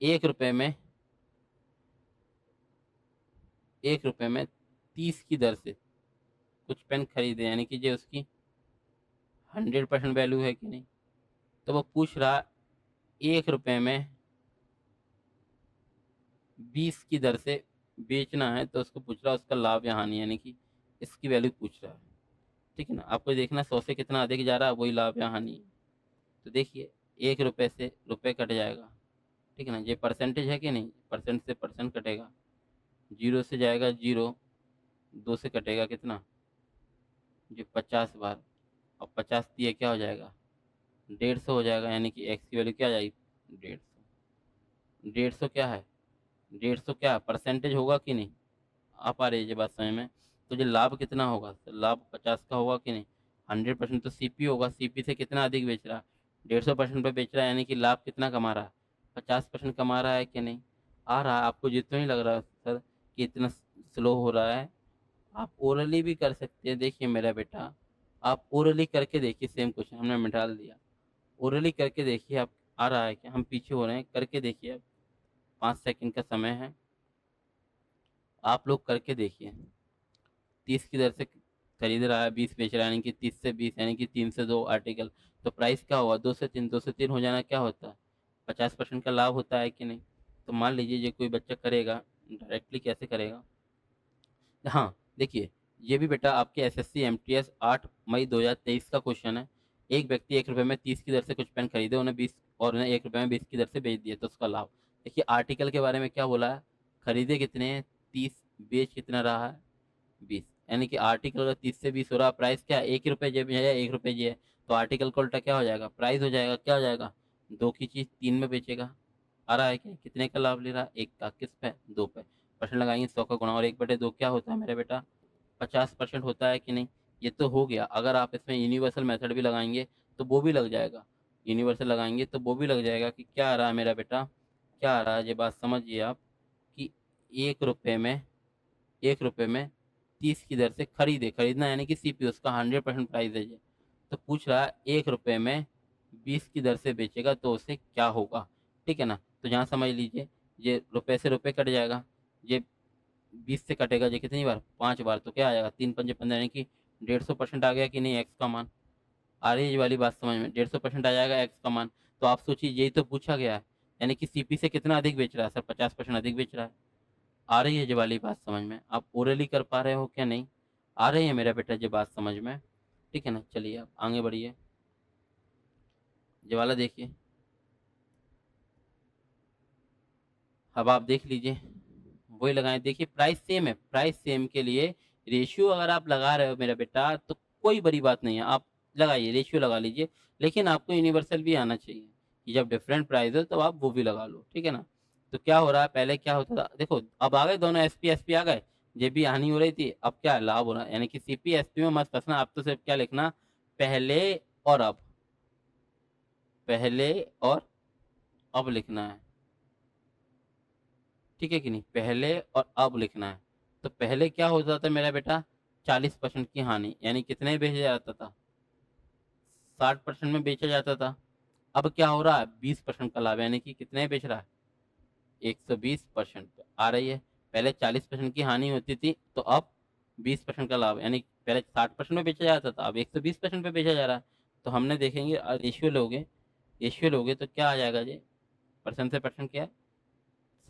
1 रुपए में, 1 रुपए में 30 की दर से कुछ पेन खरीदे, यानी कि जो उसकी 100% वैल्यू है कि नहीं। तो वो पूछ रहा 1 रुपए में 20 की दर से बेचना है, तो उसको पूछ रहा है उसका लाभ या हानि, यानी कि इसकी वैल्यू पूछ रहा है, ठीक है ना। आपको देखना 100 से कितना अधिक जा रहा है, वही लाभ या हानि है। तो देखिए 1 रुपए से रुपए कट जाएगा, ठीक है ना। ये परसेंटेज है कि नहीं, परसेंट से परसेंट कटेगा, 0 से जाएगा 0, 2 से कटेगा कितना, जो 50 बार। अब 50 दिए क्या हो जाएगा, 150 हो जाएगा, यानी कि एक्स की वैल्यू क्या आ जाएगी, 150। 150 क्या है, 150 क्या परसेंटेज होगा कि नहीं। आ पा रही है ये बात समझ में। तो ये लाभ कितना होगा, तो लाभ 50 का होगा कि नहीं। 100% तो सीपी होगा, सीपी से कितना अधिक बेच रहा है, 150% पे बेच रहा है, यानी कि लाभ कितना कमा रहा है, 50% कमा रहा है कि नहीं। आ रहा है आपको जितना ही लग रहा है सर कि इतना स्लो हो रहा है। आप ओरली भी कर सकते हैं, देखिए मेरा बेटा, आप ओरली करके देखिए, सेम क्वेश्चन हमने मिटा दिया, ओरली करके देखिए आप। आ रहा है कि हम पीछे हो रहे हैं, करके देखिए अब, 5 सेकंड का समय है, आप लोग करके देखिए। 30 की दर से खरीद रहा है, 20 बेच रहा है, यानी कि 30 से 20, यानी कि 3 से 2 आर्टिकल। तो प्राइस क्या हुआ, 2 से 3, 2 से 3 हो जाना क्या होता है, 50% का लाभ होता है कि नहीं। तो मान लीजिए ये कोई बच्चा करेगा, डायरेक्टली कैसे करेगा। हाँ देखिए, ये भी बेटा आपके एसएससी एमटीएस 8 मई 2023 का क्वेश्चन है। एक व्यक्ति 1 रुपए में 30 की दर से कुछ पेन खरीदे, उन्हें 20 और उन्हें 1 रुपए में 20 की दर से बेच दिए, तो उसका लाभ। देखिए आर्टिकल के बारे में क्या बोला है, खरीदे कितने हैं 30, बेच कितना रहा है 20, यानी कि आर्टिकल अगर 30 से 20 हो रहा है, प्राइस क्या है, 1 रुपए जेब में है या 1 रुपए जी है, तो आर्टिकल का उल्टा क्या हो जाएगा, प्राइस हो जाएगा, क्या हो जाएगा, 2 की चीज 3 में बेचेगा। आ रहा है कि कितने का लाभ ले रहा है, 1 का, किस पे, 2 पे। परसेंट लगाएंगे, 100 का गुणा, और 1/2 क्या होता है मेरे बेटा, 50% होता है कि नहीं। ये तो हो गया, अगर आप इसमें यूनिवर्सल मेथड भी लगाएंगे तो वो भी लग जाएगा, यूनिवर्सल लगाएंगे तो वो भी लग जाएगा। कि क्या आ रहा है मेरा बेटा, क्या आ रहा है, ये बात समझिए आप, कि 1 रुपए में 30 की दर से खरीदे, खरीदना यानी कि सीपी, उसका 100% प्राइस है ये। तो पूछ रहा है 1 रुपए में 20 की दर से बेचेगा तो उसे क्या होगा, ठीक है ना। तो यहाँ समझ लीजिए, ये रुपए से रुपए कट जाएगा, ये 20 से कटेगा, ये कितनी बार, 5 बार, तो क्या आ जाएगा, 3×5 = 15, यानी कि 150% आ गया कि नहीं, एक्स का मान। आ रही है ये वाली बात समझ में, 150% आ जाएगा एक्स का मान। तो आप सोचिए यही तो पूछा गया है, यानी कि सीपी से कितना अधिक बेच रहा है सर, 50% अधिक बेच रहा है। आ रही है ये वाली बात समझ में, आप ओरली कर पा रहे हो क्या नहीं। आ रही है मेरा बेटा ये बात समझ में, ठीक है ना। चलिए आप आगे बढ़िए, ये वाला देखिए, अब आप देख लीजिए, वही लगाएं। देखिए प्राइस सेम है, प्राइस सेम के लिए रेशियो अगर आप लगा रहे हो मेरा बेटा तो कोई बड़ी बात नहीं है, आप लगाइए, रेशियो लगा लीजिए। लेकिन आपको यूनिवर्सल भी आना चाहिए, कि जब डिफरेंट प्राइस हो तो आप वो भी लगा लो, ठीक है ना। तो क्या हो रहा है, पहले क्या होता था, देखो अब आ गए दोनों एसपी एसपी आ गए, ये भी हानि हो रही थी, अब क्या लाभ हो रहा है, यानी कि सीपी एसपी में मत फंसना, अब तो सिर्फ क्या लिखना, पहले और अब, पहले और अब लिखना है, ठीक है कि नहीं, पहले और अब लिखना है। तो पहले क्या होता था मेरा बेटा, 40% की हानि, यानी कितने बेचा जाता था, 60% में बेचा जाता था। अब क्या हो रहा है, 20% का लाभ, यानी कि कितने बेच रहा है, 120% पे आ रही है। पहले 40% की हानि होती थी, तो अब 20% का लाभ, यानी पहले 60% में बेचा जाता था, अब 120% पे बेचा जा रहा है। तो हमने देखेंगे रेशियो लोगे, रेशियो लोगे तो क्या आ जाएगा जी, परसेंट से परसेंट क्या है,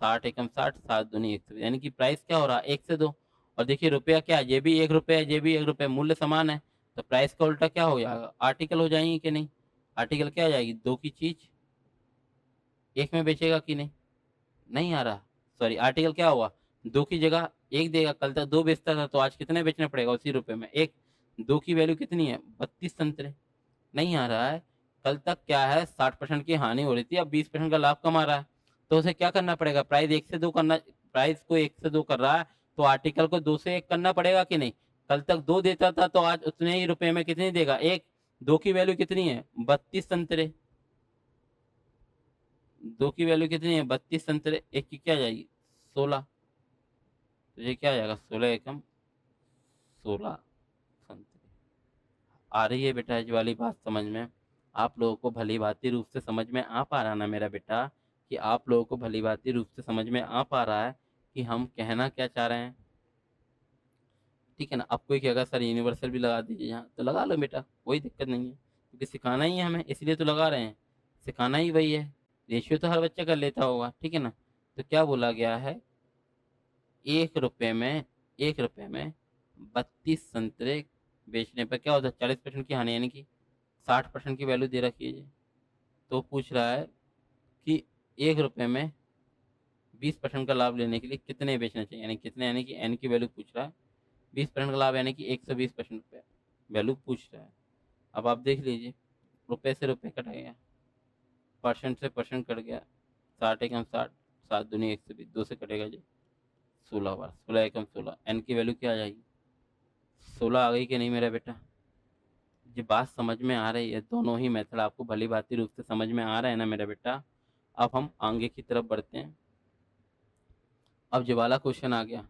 60 × 60, 7×2 = 120, यानी कि प्राइस क्या हो रहा है, 1 से 2। और देखिए रुपया क्या है, ये भी 1 रुपया है, ये भी 1 रुपया, मूल्य समान है। तो प्राइस का उल्टा क्या हो जाएगा, आर्टिकल हो जाएंगे कि नहीं। आर्टिकल क्या आ जाएगी, 2 की चीज 1 में बेचेगा कि नहीं, नहीं आ रहा, सॉरी, आर्टिकल क्या हुआ, 2 की जगह 1 देगा, कल तक 2 बेचता था, तो आज कितने बेचने पड़ेगा, उसी रुपए में 1। 2 की वैल्यू कितनी है, 32 संतरे, नहीं आ रहा है, कल तक क्या है 60% की हानि हो रही थी, अब 20% का लाभ कमा रहा है, तो उसे क्या करना पड़ेगा, प्राइस 1 से 2 करना, प्राइस को 1 से 2 कर रहा है तो आर्टिकल को 2 से 1 करना पड़ेगा कि नहीं। कल तक 2 देता था तो आज उतने ही रुपए में कितनी देगा, 1। 2 की वैल्यू कितनी है, 32 संतरे। 2 की वैल्यू कितनी है, 32 संतरे, 1 की क्या जाएगी, 16। तो ये क्या आ जाएगा, 16 एकम 16 संतरे। आ रही है बेटा ये वाली बात समझ में, आप लोगों को भली भांति रूप से समझ में आ पा रहा ना मेरा बेटा, कि आप लोगों को भली भांति रूप से समझ में आ पा रहा है कि हम कहना क्या चाह रहे हैं। ठीक है ना। अब कोई कहेगा सर यूनिवर्सल भी लगा दीजिए यहाँ, तो लगा लो बेटा, कोई दिक्कत नहीं है, क्योंकि सिखाना ही है हमें, इसलिए तो लगा रहे हैं, सिखाना ही वही है। रेशियो तो हर बच्चा कर लेता होगा, ठीक है ना। तो क्या बोला गया है, 1 रुपये में, 1 रुपये में 32 संतरे बेचने पर क्या होता है, 40% की हानि, यानी कि 60% की वैल्यू दे रखी है जी। तो पूछ रहा है कि 1 रुपये में 20% का लाभ लेने के लिए कितने बेचना चाहिए, यानी कितने, यानी कि एन की वैल्यू पूछ रहा है। 20% का लाभ यानी कि 120% रुपये वैल्यू पूछ रहा है। अब आप देख लीजिए, रुपये से रुपये कट गया, परसेंट से परसेंट कट गया, 60 एकम 60, 7 दूनी 120, 2 से कटेगा जी 16 बार, 16 एकम 16, एन की वैल्यू क्या आ जाएगी, 16 आ गई कि नहीं मेरा बेटा। ये बात समझ में आ रही है, दोनों ही मेथड आपको भली भांति रूप से समझ में आ रहा है ना मेरा बेटा। अब हम आगे की तरफ बढ़ते हैं। अब ये वाला क्वेश्चन आ गया,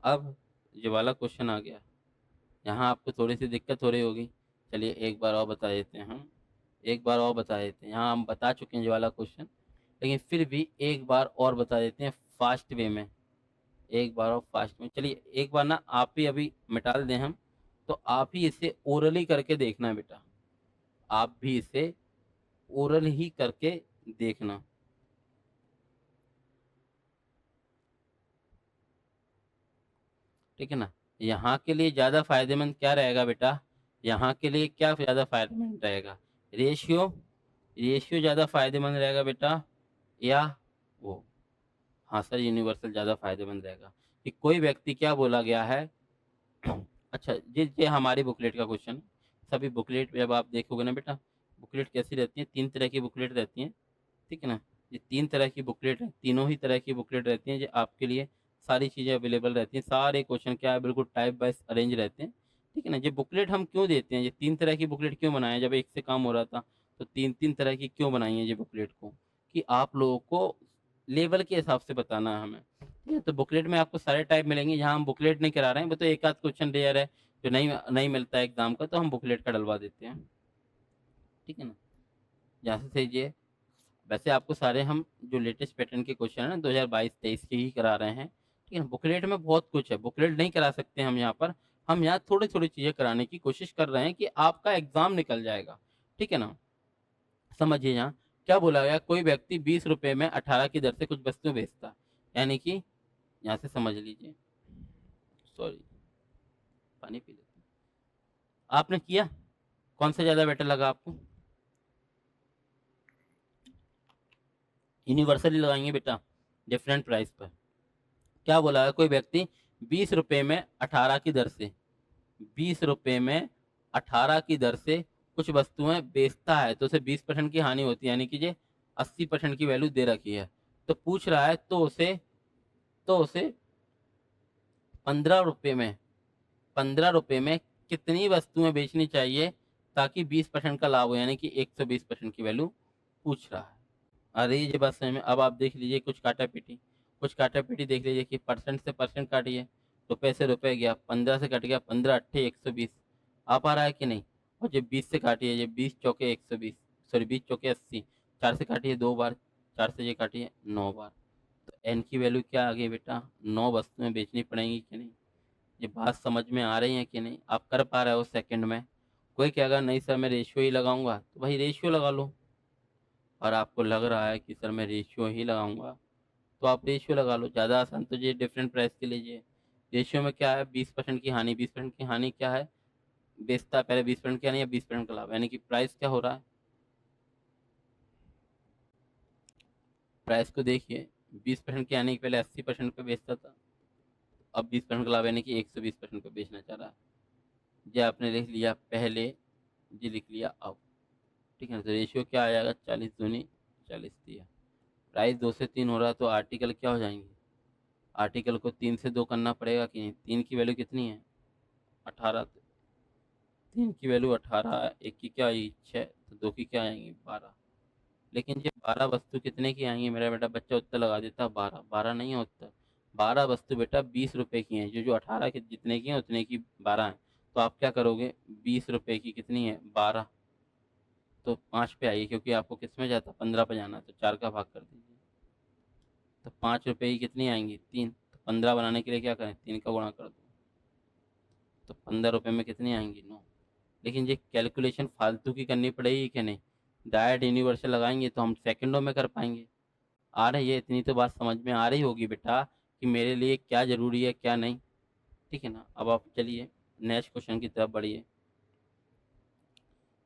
अब ये वाला क्वेश्चन आ गया, यहाँ आपको थोड़ी सी दिक्कत हो रही होगी। चलिए एक बार और बता देते हैं हम, एक बार और बता देते हैं, यहाँ हम बता चुके हैं ये वाला क्वेश्चन, लेकिन फिर भी एक बार और बता देते हैं फास्ट वे में, एक बार और फास्ट में। चलिए एक बार ना आप ही अभी मिटा दें हम, तो आप ही इसे ओरली करके देखना बेटा, आप भी इसे ओरल ही करके देखना। ठीक है ना। यहाँ के लिए ज़्यादा फायदेमंद क्या रहेगा बेटा, यहाँ के लिए क्या ज़्यादा फायदेमंद रहेगा, रेशियो, रेशियो ज़्यादा फायदेमंद रहेगा बेटा, या वो, हाँ सर यूनिवर्सल ज़्यादा फायदेमंद रहेगा। कि कोई व्यक्ति, क्या बोला गया है, अच्छा ये हमारी बुकलेट का क्वेश्चन है। सभी बुकलेट जब आप देखोगे ना बेटा, बुकलेट कैसी रहती है, 3 तरह की बुकलेट रहती हैं, ठीक है ना। ये 3 तरह की बुकलेट है, तीनों ही तरह की बुकलेट रहती हैं, जो आपके लिए सारी चीज़ें अवेलेबल रहती हैं, सारे क्वेश्चन क्या है बिल्कुल टाइप वाइज अरेंज रहते हैं। ठीक है ना। ये बुकलेट हम क्यों देते हैं, ये 3 तरह की बुकलेट क्यों बनाए हैं, जब एक से काम हो रहा था तो 3-3 तरह की क्यों बनाई है ये बुकलेट को, कि आप लोगों को लेवल के हिसाब से बताना है हमें। ठीक है, तो बुकलेट में आपको सारे टाइप मिलेंगे, यहाँ हम बुकलेट नहीं करा रहे हैं, वो तो एक आध क्वेश्चन रेयर है जो नहीं नहीं मिलता है एग्जाम का, तो हम बुकलेट का डलवा देते हैं। ठीक है ना। यहाँ से सही है। वैसे आपको सारे हम जो लेटेस्ट पैटर्न के क्वेश्चन है ना 2022-23 के ही करा रहे हैं। ठीक है ना। बुकलेट में बहुत कुछ है, बुकलेट नहीं करा सकते हम यहाँ पर, हम यहाँ थोड़ी थोड़ी चीज़ें कराने की कोशिश कर रहे हैं कि आपका एग्जाम निकल जाएगा। ठीक है ना। समझिए यहाँ क्या बोला गया, कोई व्यक्ति 20 रुपये में 18 की दर से कुछ वस्तुएं बेचता है, यानी कि यहाँ से समझ लीजिए, सॉरी पानी पी लेते हैं। आपने किया, कौन सा ज़्यादा बेटर लगा आपको, यूनिवर्सली लगाएंगे बेटा डिफरेंट प्राइस पर। क्या बोला है, कोई व्यक्ति 20 रुपये में 18 की दर से, 20 रुपये में 18 की दर से कुछ वस्तुएं बेचता है, तो उसे 20% की हानि होती है, यानी कि ये 80% की वैल्यू दे रखी है। तो पूछ रहा है, तो उसे 15 रुपये में, 15 रुपये में कितनी वस्तुएं बेचनी चाहिए ताकि 20% का लाभ हो, यानी कि 120% की वैल्यू पूछ रहा है। अरे ये बात समझ में। अब आप देख लीजिए कुछ काटा पीटी, कुछ काटा पीटी देख लीजिए कि परसेंट से परसेंट काटिए, रुपये से रुपये गया, 15 से कट गया, 15 अट्ठे 120, आ पा रहा है कि नहीं। और जब 20 से काटिए, ये 20 चौके 120, सॉरी 20 चौके 80, 4 से काटिए 2 बार, 4 से ये काटिए 9 बार, तो एन की वैल्यू क्या आ गई बेटा, 9 वस्तुएं बेचनी पड़ेंगी कि नहीं। ये बात समझ में आ रही है कि नहीं, आप कर पा रहे हो सेकंड में। कोई कहेगा नहीं सर मैं रेशियो ही लगाऊंगा, तो भाई रेशियो लगा लो, और आपको लग रहा है कि सर मैं रेशियो ही लगाऊंगा, तो आप रेशियो लगा लो, ज़्यादा आसान तो ये डिफरेंट प्राइस के लीजिए। रेशियो में क्या है, 20% की हानि, 20% की हानि क्या है, बेचता है पहले 20% की हानि या 20% का लाभ, यानी कि प्राइस क्या हो रहा है, प्राइस को देखिए, 20% की हानि पहले 80% पे बेचता था, अब 20% का लाभ यानी कि 120% पे बेचना चाह रहा है। ये आपने लिख लिया पहले जी लिख लिया अब, ठीक है ना। तो रेशियो क्या आ जाएगा, 40 दूनी 40 दिया। प्राइस 2 से 3 हो रहा है तो आर्टिकल क्या हो जाएंगे, आर्टिकल को 3 से 2 करना पड़ेगा कि नहीं। 3 की वैल्यू कितनी है 18, 3 की वैल्यू 18, एक की क्या आई 6, तो 2 की क्या आएंगी 12। लेकिन ये 12 वस्तु कितने की आएंगी मेरा बेटा, बच्चा उत्तर लगा देता 12, 12 नहीं है उत्तर। 12 वस्तु बेटा 20 रुपए की हैं, जो 18 के जितने की हैं उतने की 12 हैं। तो आप क्या करोगे, 20 रुपए की कितनी है 12, तो 5 पे आइए, क्योंकि आपको किस में जाता 15 पे जाना है, तो 4 का भाग कर दीजिए। तो 5 रुपए की कितनी आएंगी 3, तो 15 बनाने के लिए क्या करें 3 का गुणा कर दो, तो 15 रुपए में कितनी आएंगी 9। लेकिन ये कैलकुलेशन फालतू की करनी पड़ेगी कि नहीं, डायरेक्ट यूनिवर्सल लगाएंगे तो हम सेकंडों में कर पाएंगे। आ रही है, इतनी तो बात समझ में आ रही होगी बेटा कि मेरे लिए क्या ज़रूरी है क्या नहीं, ठीक है ना। अब आप चलिए नेक्स्ट क्वेश्चन की तरफ बढ़िए।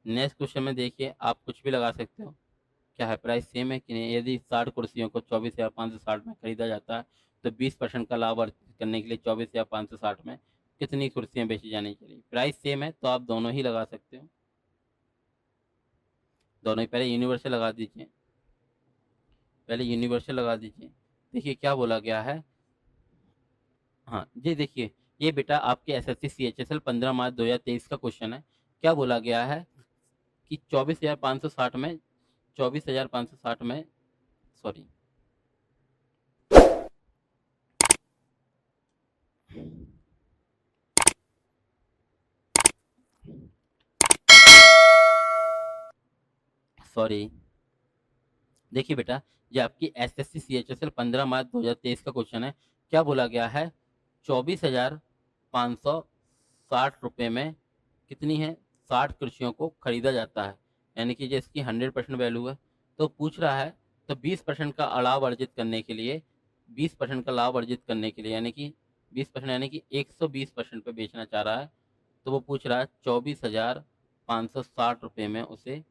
नेक्स्ट क्वेश्चन में देखिए आप कुछ भी लगा सकते हो, क्या है प्राइस सेम है कि नहीं। यदि 60 कुर्सियों को 24,560 में खरीदा जाता है तो 20% का लाभ अर्जित करने के लिए 24,560 में कितनी कुर्सियां बेची जानी चाहिए। प्राइस सेम है तो आप दोनों ही लगा सकते हो, दोनों ही। पहले यूनिवर्सल लगा दीजिए, पहले यूनिवर्सल लगा दीजिए। देखिए क्या बोला गया है, हाँ जी देखिए, ये बेटा आपके एसएससी सीएचएसएल 15 मार्च 2023 का क्वेश्चन है। क्या बोला गया है कि 24,560 में, 24,560 में, सॉरी, सॉरी, देखिए बेटा, ये आपकी एसएससी सीएचएसएल 15 मार्च 2023 का क्वेश्चन है। क्या बोला गया है, 24,560 रुपये में कितनी है 60 कुर्सियों को खरीदा जाता है, यानी कि जो इसकी 100% वैल्यू है। तो पूछ रहा है, तो 20% का लाभ अर्जित करने के लिए, 20% का लाभ अर्जित करने के लिए, यानी कि 20% यानी कि 120% पे बेचना चाह रहा है। तो वो पूछ रहा है 24,560 रुपये में उसे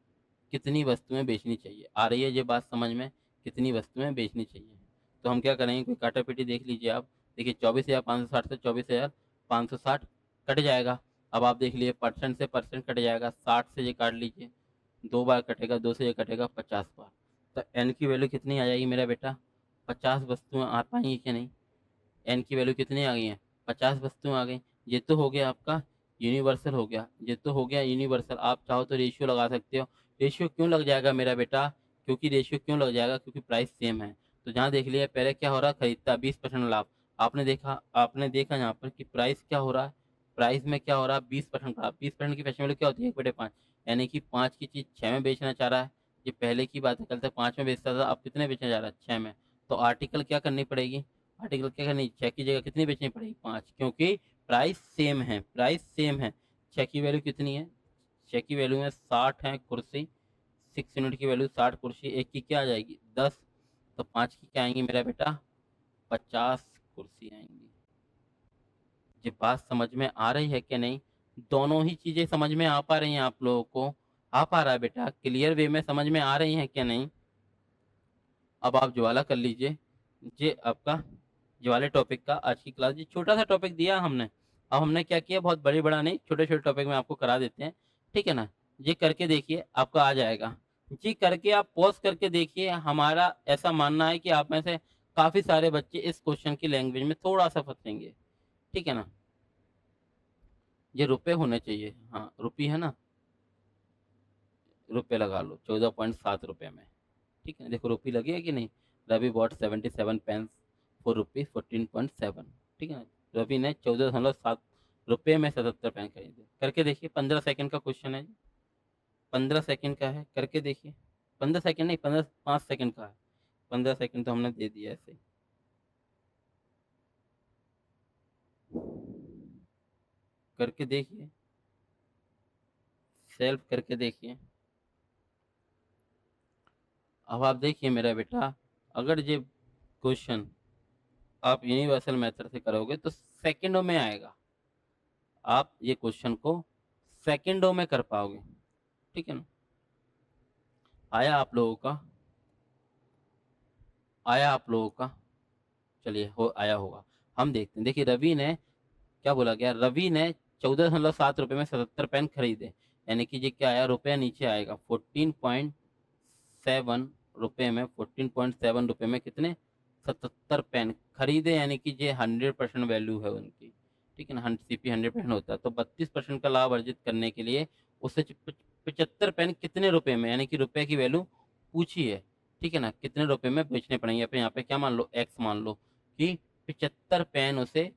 कितनी वस्तुएं बेचनी चाहिए। आ रही है ये बात समझ में, कितनी वस्तुएं बेचनी चाहिए। तो हम क्या करेंगे, कोई काटा पीटी देख लीजिए आप। देखिए 24,560 से 24,560 कट जाएगा। अब आप देख लीजिए परसेंट से परसेंट कट जाएगा, 60 से ये काट लीजिए, 2 बार कटेगा, 2 से ये कटेगा 50 बार। तो एन की वैल्यू कितनी आ जाएगी मेरा बेटा, 50 वस्तुएं आ पाएंगी कि नहीं। एन की वैल्यू कितनी आ गई है, 50 वस्तुएं आ गई। ये तो हो गया आपका यूनिवर्सल, हो गया ये तो हो गया यूनिवर्सल। आप चाहो तो रेशियो लगा सकते हो। रेशियो क्यों लग जाएगा मेरा बेटा, क्योंकि रेशियो क्यों लग जाएगा, क्योंकि प्राइस सेम है। तो जहाँ देख लिया पहले क्या हो रहा है, खरीदता 20% लाभ। आपने देखा यहाँ पर कि प्राइस क्या हो रहा है, प्राइस में क्या हो रहा है 20% का। 20% की फैशन वैल्यू क्या होती है 1/5, यानी कि 5 की चीज़ 6 में बेचना चाह रहा है। ये पहले की बात है, कल तक 5 में बेचता था, अब कितने बेचने जा रहा है 6 में। तो आर्टिकल क्या करनी पड़ेगी, आर्टिकल क्या करनी, 6 की जगह कितनी बेचनी पड़ेगी 5, क्योंकि प्राइस सेम है, प्राइस सेम है। 6 की वैल्यू कितनी है, 6 की वैल्यू में 60 है कुर्सी, 6 यूनिट की वैल्यू 60 कुर्सी, एक की क्या आ जाएगी 10, तो 5 की क्या आएंगी मेरा बेटा 50 कुर्सी आएंगी। ये बात समझ में आ रही है कि नहीं, दोनों ही चीज़ें समझ में आ पा रही हैं आप लोगों को, आ पा रहा है बेटा, क्लियर वे में समझ में आ रही हैं कि नहीं। अब आप ज्वाला कर लीजिए, ये आपका ज्वाले टॉपिक का आज की क्लास, ये छोटा सा टॉपिक दिया हमने। अब हमने क्या किया, बहुत बड़ी बड़ा नहीं, छोटे छोटे टॉपिक में आपको करा देते हैं, ठीक है ना। ये करके देखिए आपका आ जाएगा। जी करके आप पॉज करके देखिए। हमारा ऐसा मानना है कि आप में से काफ़ी सारे बच्चे इस क्वेश्चन की लैंग्वेज में थोड़ा सा फंसेंगे, ठीक है ना। ये रुपए होने चाहिए, हाँ रुपी है ना, रुपए लगा लो 14.7 रुपये में, ठीक है। देखो रुपी लगी है कि नहीं। रवि बॉट 77 पेंस फॉर रुपी 14.7, ठीक है ना। रवि ने 14.7 रुपये में 77 पेन खरीदे। करके देखिए, 15 सेकंड का क्वेश्चन है जी, 15 सेकंड का है, करके देखिए। 15 सेकंड नहीं, 5 सेकंड का है। 15 सेकंड तो हमने दे दिया ऐसे ही। करके देखिए, सेल्फ करके देखिए। अब आप देखिए मेरा बेटा, अगर ये क्वेश्चन आप यूनिवर्सल मेथड से करोगे तो सेकंडों में आएगा। आप ये क्वेश्चन को सेकंडों में कर पाओगे, ठीक है ना। आया आप लोगों का, आया आप लोगों का, चलिए हो आया होगा। हम देखते हैं, देखिए रवि ने क्या बोला गया, रवि ने 14.7 रुपये में 77 पेन खरीदे। यानी कि ये क्या आया, रुपया नीचे आएगा 14.7 रुपये में, 14.7 रुपये में कितने 77 पेन खरीदे, यानी कि ये 100% वैल्यू है उनकी, ठीक है ना, सीपी 100% होता है। तो 32% का लाभ अर्जित करने के लिए उससे 75 पेन कितने रुपए में, यानी कि रुपए की वैल्यू पूछी है, ठीक है ना, कितने रुपए में बेचने पड़ेंगे। यहाँ पे क्या मान लो, एक्स मान लो कि 75 पेन उसे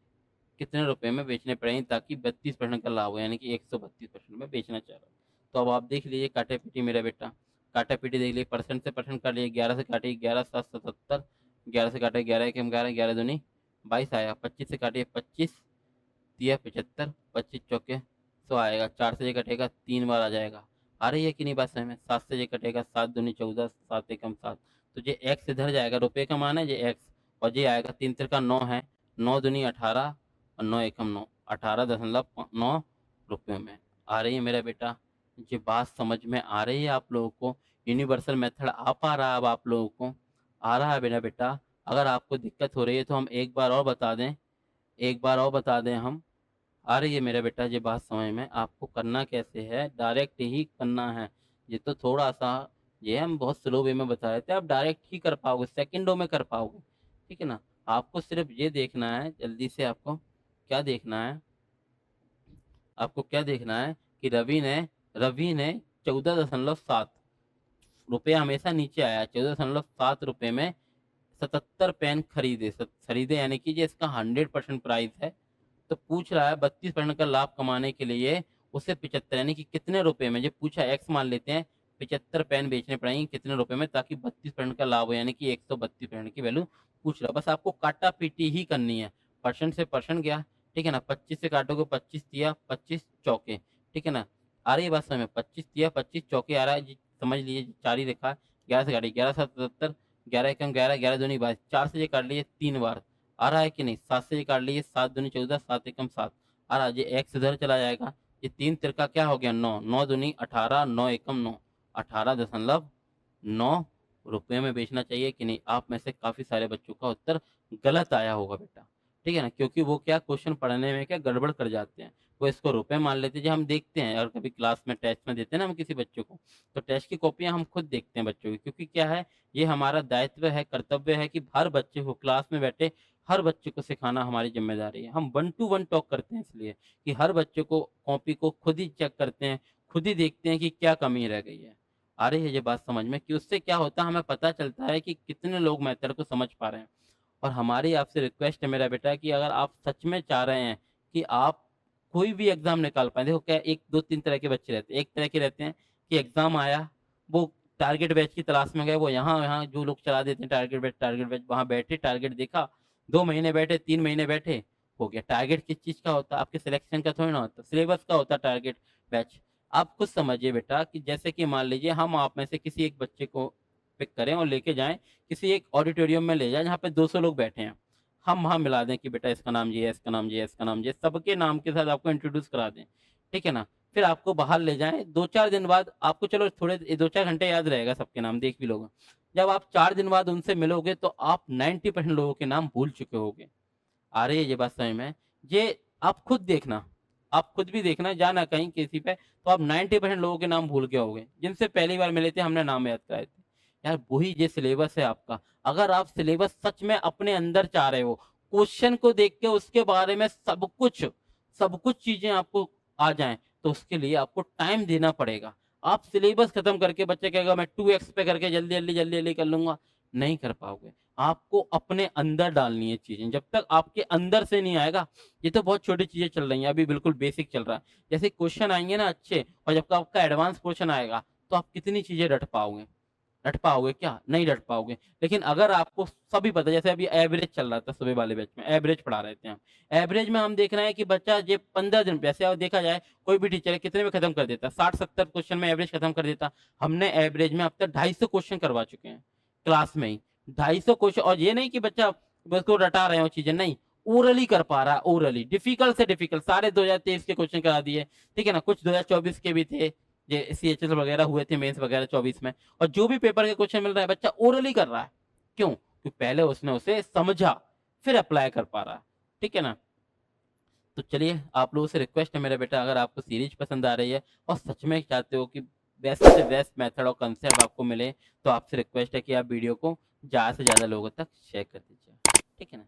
कितने रुपए में बेचने पड़ेंगे ताकि 32% का लाभ हो, यानी कि 132% में बेचना चाह रहा हूँ। तो अब आप देख लीजिए काटे पीटी मेरा बेटा, काटा पीटी देख लीजिए, परसेंट से परसेंट काट लिए, 11 से काटिए 11 7 77, 11 से काटे 11 1 11, 11 दूनी 22 आया, 25 से काटिए 25 दिया 75, 25 चौके 100 आएगा, 4 से ये कटेगा 3 बार आ जाएगा। आ रही है कि नहीं बात समझ में, 7 से ये कटेगा 7 दूनी 14, 7 एकम 7, तो ये एक्स इधर जाएगा, रुपये का मान है ये एक्स, और ये आएगा 3 तिरका 9 है, 9 दूनी 18 और 9 एकम 9, 18.9 रुपये में। आ रही है मेरा बेटा, ये बात समझ में आ रही है आप लोगों को, यूनिवर्सल मेथड आ पा रहा है अब आप लोगों को, आ रहा है मेरा बेटा। अगर आपको दिक्कत हो रही है तो हम एक बार और बता दें, एक बार और बता दें हम, आ रही है मेरा बेटा ये बात समझ में, आपको करना कैसे है, डायरेक्ट ही करना है। ये तो थोड़ा सा, ये हम बहुत स्लो वे में बता रहे थे, आप डायरेक्ट ही कर पाओगे, सेकंडों में कर पाओगे, ठीक है ना। आपको सिर्फ ये देखना है, जल्दी से आपको क्या देखना है, आपको क्या देखना है कि रवि ने 14.7 रुपये, हमेशा नीचे आया, 14.7 रुपये में 77 पेन खरीदे, यानी कि ये इसका 100% प्राइस है। तो पूछ रहा है 32% का लाभ कमाने के लिए उसे 75, यानी कि कितने रुपए में, ये पूछा एक्स मान लेते हैं, 75 पेन बेचने पड़ेंगे कितने रुपए में ताकि 32% का लाभ हो, यानी कि 132% की वैल्यू पूछ रहा है। बस आपको काटा पीटी ही करनी है, परसेंट से परसेंट गया, ठीक है ना, 25 से काटोगे 25 दिया 25 चौके, ठीक है ना। आ रही है बात समझ में, 25 दिया 25 चौके आ रहा है जी, समझ लीजिए 4 ही देखा, 11 से काटिए 11 7 77, 11 एकम 11, 11 दूनी 22, 4 से ये काट लीजिए 3 बार, आ रहा है कि नहीं, 7 से ये काट लीजिए 7 दूनी 14, 7 एकम 7, आ रहा है, ये एक्स इधर चला जाएगा, ये 3 तिरका क्या हो गया 9, 9 दूनी 18, 9 एकम 9, 18.9 रुपये में बेचना चाहिए कि नहीं। आप में से काफी सारे बच्चों का उत्तर गलत आया होगा बेटा, ठीक है ना, क्योंकि वो क्या क्वेश्चन पढ़ने में क्या गड़बड़ कर जाते हैं, वो इसको रुपए मान लेते हैं। जो हम देखते हैं और कभी क्लास में टेस्ट में देते हैं ना हम किसी बच्चों को, तो टेस्ट की कॉपियां हम खुद देखते हैं बच्चों की, क्योंकि क्या है, ये हमारा दायित्व है, कर्तव्य है कि हर बच्चे को क्लास में बैठे हर बच्चे को सिखाना हमारी जिम्मेदारी है। हम 1 to 1 टॉक करते हैं इसलिए कि हर बच्चे को कॉपी को खुद ही चेक करते हैं, खुद ही देखते हैं कि क्या कमी रह गई है। आ रही है ये बात समझ में, कि उससे क्या होता है, हमें पता चलता है कि कितने लोग मेथड को समझ पा रहे हैं। और हमारी आपसे रिक्वेस्ट है मेरा बेटा कि अगर आप सच में चाह रहे हैं कि आप कोई भी एग्जाम निकाल पाए, देखो क्या एक दो तीन तरह के बच्चे रहते हैं, एक तरह के रहते हैं कि एग्जाम आया, वो टारगेट बैच की तलाश में गए, वो यहाँ यहाँ जो लोग चला देते हैं टारगेट बैच, वहाँ बैठे टारगेट देखा, 2 महीने बैठे 3 महीने बैठे, हो गया। टारगेट किस चीज का होता है, आपके सिलेक्शन का थोड़ी ना होता, सिलेबस का होता टारगेट बैच। आप खुद समझिए बेटा कि जैसे कि मान लीजिए हम आप में से किसी एक बच्चे को पिक करें और लेके जाएं किसी एक ऑडिटोरियम में ले जाएं जहाँ पे 200 लोग बैठे हैं, हम वहाँ मिला दें कि बेटा इसका नाम ये है, इसका नाम ये है, इसका नाम ये है, सबके नाम के साथ आपको इंट्रोड्यूस करा दें, ठीक है ना। फिर आपको बाहर ले जाएं, 2-4 दिन बाद आपको, चलो थोड़े 2-4 घंटे याद रहेगा सबके नाम, देख भी लोगे, जब आप 4 दिन बाद उनसे मिलोगे तो आप 90% लोगों के नाम भूल चुके होगे। आ रही है ये बात समझ में, ये आप खुद देखना, आप खुद भी देखना, जाना कहीं किसी पे, तो आप 90% लोगों के नाम भूल गए होगे जिनसे पहली बार मिले थे, हमने नाम याद कराए थे। यार वही ये सिलेबस है आपका, अगर आप सिलेबस सच में अपने अंदर चाह रहे हो, क्वेश्चन को देख के उसके बारे में सब कुछ चीजें आपको आ जाएं, तो उसके लिए आपको टाइम देना पड़ेगा। आप सिलेबस खत्म करके बच्चे कहेगा मैं 2x पे करके जल्दी जल्दी जल्दी जल्दी कर लूंगा, नहीं कर पाओगे। आपको अपने अंदर डालनी है चीजें, जब तक आपके अंदर से नहीं आएगा, ये तो बहुत छोटी चीजें चल रही हैं, अभी बिल्कुल बेसिक चल रहा है, जैसे क्वेश्चन आएंगे ना अच्छे, और जब आपका एडवांस क्वेश्चन आएगा तो आप कितनी चीजें रट पाओगे क्या, नहीं रट पाओगे। लेकिन अगर आपको सभी पता, जैसे अभी एवरेज चल रहा था सुबह वाले बैच में, एवरेज पढ़ा रहे थे हम, एवरेज में हम देख रहे हैं कि बच्चा ये 15 दिन, वैसे और देखा जाए कोई भी टीचर है कितने में खत्म कर देता, 60-70 क्वेश्चन में एवरेज खत्म कर देता। हमने एवरेज में अब तक 250 क्वेश्चन करवा चुके हैं क्लास में ही, 250 क्वेश्चन। और ये नहीं कि बच्चा उसको रटा रहे हो चीजें, नहीं, ओरली कर पा रहा है, ओरली डिफिकल्ट से डिफिकल्ट सारे 2023 के क्वेश्चन करा दिए, ठीक है ना, कुछ 2024 के भी थे, ये CHS वगैरह हुए थे मेंस वगैरह 24 में, और जो भी पेपर के क्वेश्चन मिल रहा है बच्चा ओरली कर रहा है। क्यों? क्योंकि पहले उसने उसे समझा, फिर अप्लाई कर पा रहा है, ठीक है ना। तो चलिए आप लोगों से रिक्वेस्ट है मेरा बेटा, अगर आपको सीरीज पसंद आ रही है और सच में चाहते हो कि बेस्ट से बेस्ट मेथड और कंसेप्ट आपको मिले, तो आपसे रिक्वेस्ट है कि आप वीडियो को ज़्यादा से ज़्यादा लोगों तक शेयर कर दीजिए। ठीक है ना?